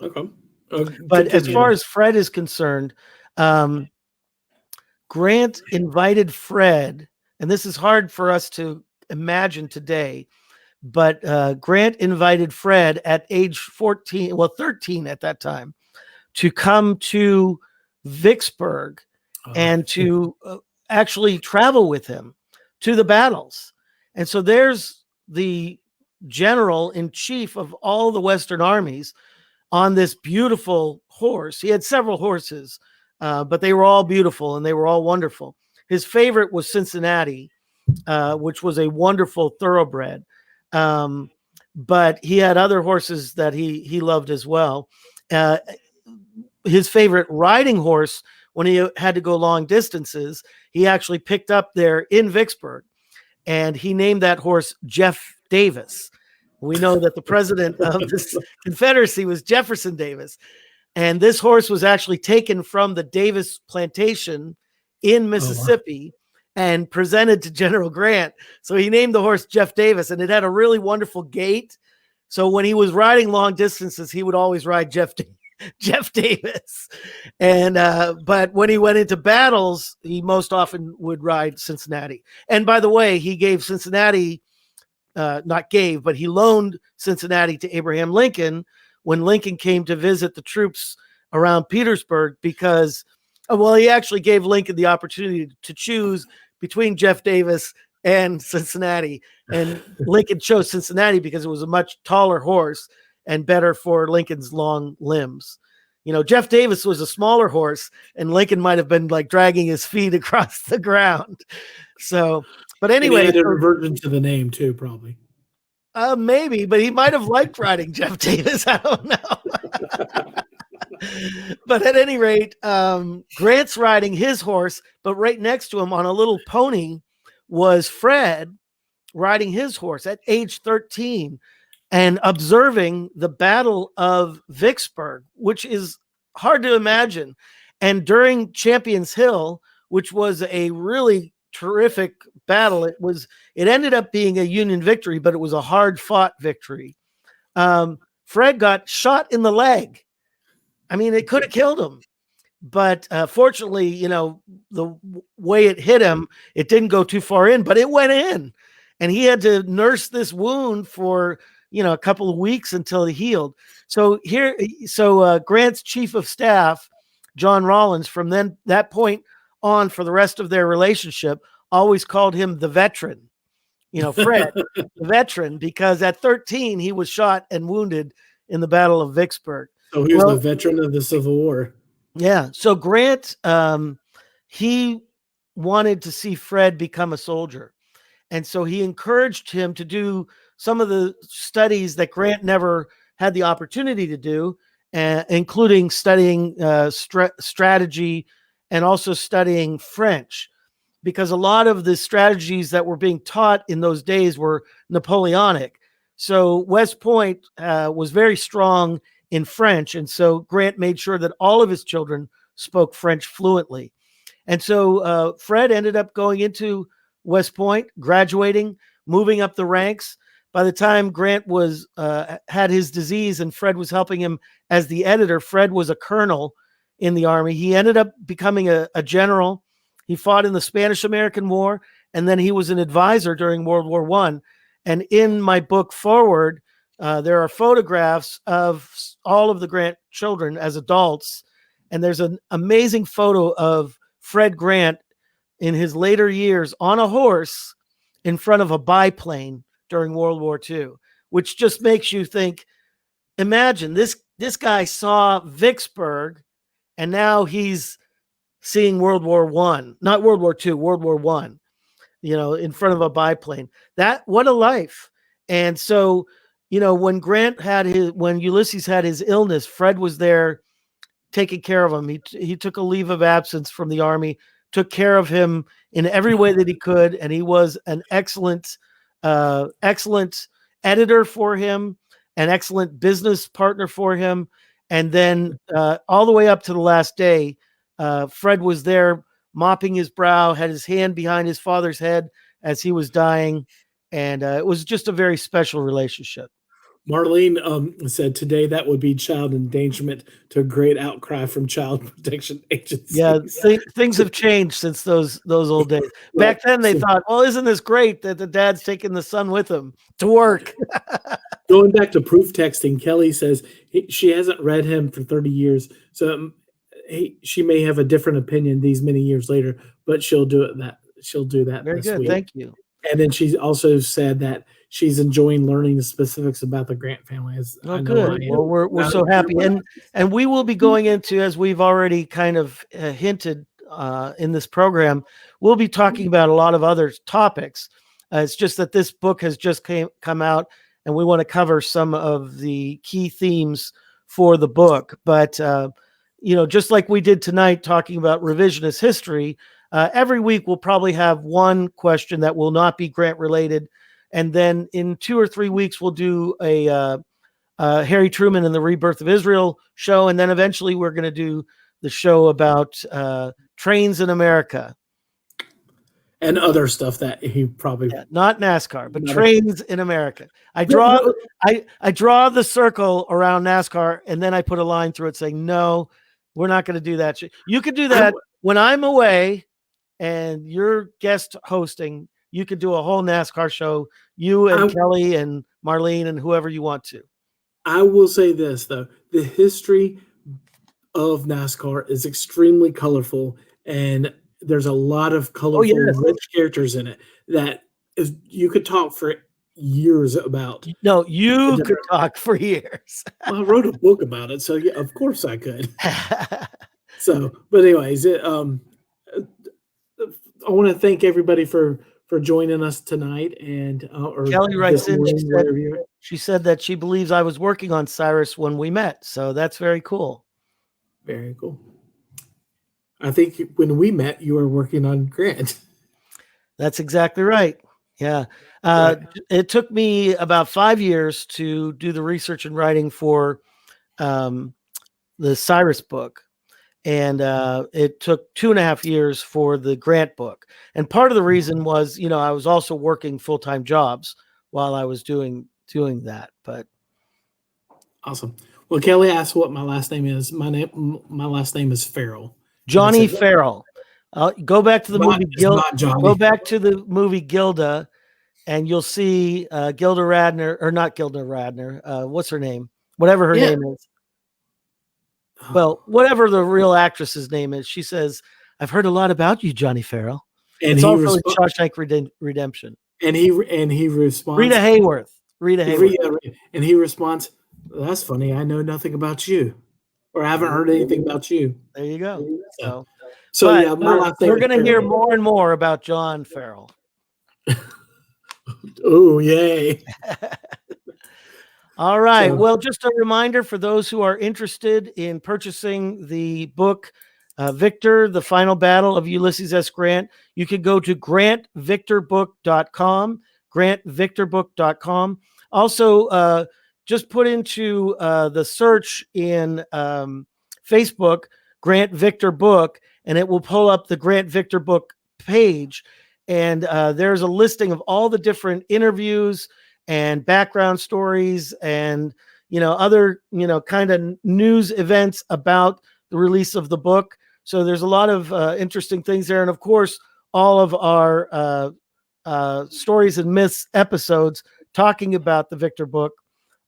Okay. But as far as Fred is concerned, Grant invited Fred, and this is hard for us to imagine today, but Grant invited Fred at age 14, 13 at that time, to come to Vicksburg and to actually travel with him to the battles. And so there's the general in chief of all the Western armies on this beautiful horse. He had several horses, but they were all beautiful and they were all wonderful. His favorite was Cincinnati, which was a wonderful thoroughbred. But he had other horses that he loved as well. His favorite riding horse, when he had to go long distances, he actually picked up there in Vicksburg, and he named that horse Jeff Davis. We know that the president of this Confederacy was Jefferson Davis. And this horse was actually taken from the Davis plantation in Mississippi and presented to General Grant. So he named the horse Jeff Davis, and it had a really wonderful gait. So when he was riding long distances, he would always ride Jeff Davis. And but when he went into battles, he most often would ride Cincinnati. And by the way, he gave Cincinnati, but he loaned Cincinnati to Abraham Lincoln when Lincoln came to visit the troops around Petersburg, because, he actually gave Lincoln the opportunity to choose between Jeff Davis and Cincinnati. And Lincoln chose Cincinnati because it was a much taller horse and better for Lincoln's long limbs. Jeff Davis was a smaller horse, and Lincoln might have been dragging his feet across the ground. So, but anyway, he had a reversion to the name too, probably. Maybe, but he might have liked riding Jeff Davis. I don't know. But at any rate, Grant's riding his horse, but right next to him on a little pony was Fred riding his horse at age 13 and observing the Battle of Vicksburg, which is hard to imagine. And during Champions Hill, which was a really terrific battle, it ended up being a Union victory, but it was a hard-fought victory. Fred got shot in the leg. I mean, it could have killed him, but fortunately, the way it hit him, it didn't go too far in, but it went in, and he had to nurse this wound for a couple of weeks until he healed. So Grant's chief of staff, John Rawlins, from that point on for the rest of their relationship, always called him the veteran. Fred, the veteran, because at 13 he was shot and wounded in the Battle of Vicksburg. So he was the veteran of the Civil War. Yeah. So Grant, he wanted to see Fred become a soldier. And so he encouraged him to do some of the studies that Grant never had the opportunity to do, including studying strategy and also studying French, because a lot of the strategies that were being taught in those days were Napoleonic. So West Point was very strong in French. And so Grant made sure that all of his children spoke French fluently. And so Fred ended up going into West Point, graduating, moving up the ranks. By the time Grant had his disease and Fred was helping him as the editor, Fred was a colonel in the Army. He ended up becoming a general. He fought in the Spanish-American War, and then he was an advisor during World War I. And in my book, Forward, there are photographs of all of the Grant children as adults, and there's an amazing photo of Fred Grant in his later years on a horse in front of a biplane during World War II, which just makes you think, imagine this guy saw Vicksburg, and now he's seeing World War I, not World War II, World War I, in front of a biplane. What a life. And so, when Ulysses had his illness, Fred was there taking care of him. He took a leave of absence from the Army took care of him in every way that he could, and he was an excellent editor for him, an excellent business partner for him. And then all the way up to the last day, Fred was there mopping his brow, had his hand behind his father's head as he was dying. And it was just a very special relationship. Marlene said today that would be child endangerment to a great outcry from child protection agencies. Yeah, things have changed since those old days. Back then, they thought, well, isn't this great that the dad's taking the son with him to work? Going back to proof texting, Kelly says she hasn't read him for 30 years, so she may have a different opinion these many years later, but she'll do that. Very good. Week. Thank you. And then she also said that she's enjoying learning the specifics about the Grant family. Oh, good. Well, we're so happy, and we will be going into, as we've already kind of hinted in this program, we'll be talking about a lot of other topics. It's just that this book has just come out, and we want to cover some of the key themes for the book. But just like we did tonight, talking about revisionist history. Every week we'll probably have one question that will not be Grant related. And then in 2 or 3 weeks, we'll do a Harry Truman and the Rebirth of Israel show. And then eventually we're going to do the show about trains in America. And other stuff that he probably... not NASCAR, but trains in America. I draw the circle around NASCAR, and then I put a line through it saying, no, we're not going to do that. You could do that when I'm away and you're guest hosting. You could do a whole NASCAR show, you and Kelly and Marlene and whoever you want to. I will say this, though. The history of NASCAR is extremely colorful, and there's a lot of colorful, rich characters in it that you could talk for years about. No, you could talk for years. Well, I wrote a book about it, so yeah, of course I could. But anyways, I want to thank everybody for joining us tonight. And Kelly writes in, she said that she believes I was working on Cyrus when we met. So that's very cool. Very cool. I think when we met, you were working on Grant. That's exactly right. Yeah. It took me about 5 years to do the research and writing for the Cyrus book. And it took 2.5 years for the Grant book. And part of the reason was, I was also working full-time jobs while I was doing that. But awesome. Well, Kelly asked what my last name is. My last name is Farrell. Johnny Farrell. Go back to the movie Gilda. Go back to the movie Gilda, and you'll see Gilda Radner, or not Gilda Radner. What's her name? Whatever her name is. Well, whatever the real actress's name is, she says, "I've heard a lot about you, Johnny Farrell." And it's also in Shawshank Redemption. And he responds, Rita Hayworth. And he responds, "That's funny. I know nothing about you, or I haven't heard anything about you." There you go. So yeah, we're going to hear more and more about John Farrell. Oh, yay. All right. Well, just a reminder for those who are interested in purchasing the book, Victor, The Final Battle of Ulysses S. Grant, you could go to grantvictorbook.com, grantvictorbook.com. Also, just put into the search in Facebook, Grant Victor Book, and it will pull up the Grant Victor Book page. And there's a listing of all the different interviews and background stories and, other, kind of news events about the release of the book. So there's a lot of interesting things there. And of course, all of our stories and myths episodes talking about the Victor book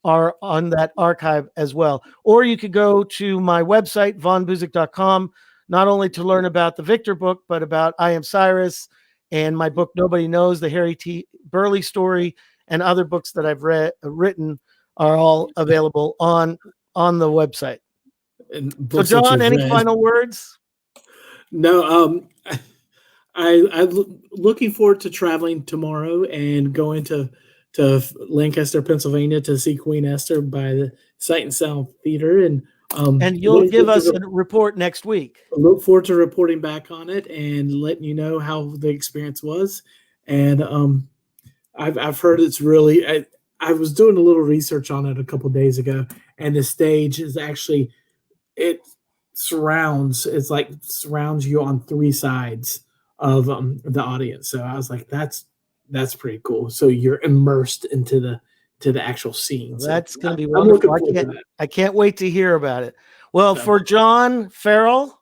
are on that archive as well. Or you could go to my website, vonbuzik.com, not only to learn about the Victor book, but about I Am Cyrus and my book, Nobody Knows, the Harry T. Burley story, and other books that I've written are all available on the website. So, John, any final words? No. I'm looking forward to traveling tomorrow and going to Lancaster, Pennsylvania, to see Queen Esther by the Sight and Sound Theater, and And you'll give us a report next week. I look forward to reporting back on it and letting you know how the experience was. And I've heard it's really. I was doing a little research on it a couple of days ago, and the stage is actually surrounds you on three sides of the audience. So I was like, that's pretty cool. So you're immersed into the actual scene. Well, that's going to be wonderful. I can't wait to hear about it. Well, for John Farrell,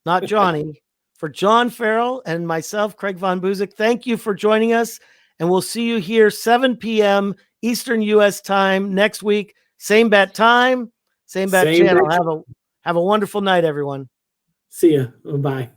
not Johnny, for John Farrell and myself, Craig Von Buzik, thank you for joining us. And we'll see you here 7 p.m. Eastern U.S. time next week. Same bat time, same bat channel. Have a wonderful night, everyone. See ya. Bye.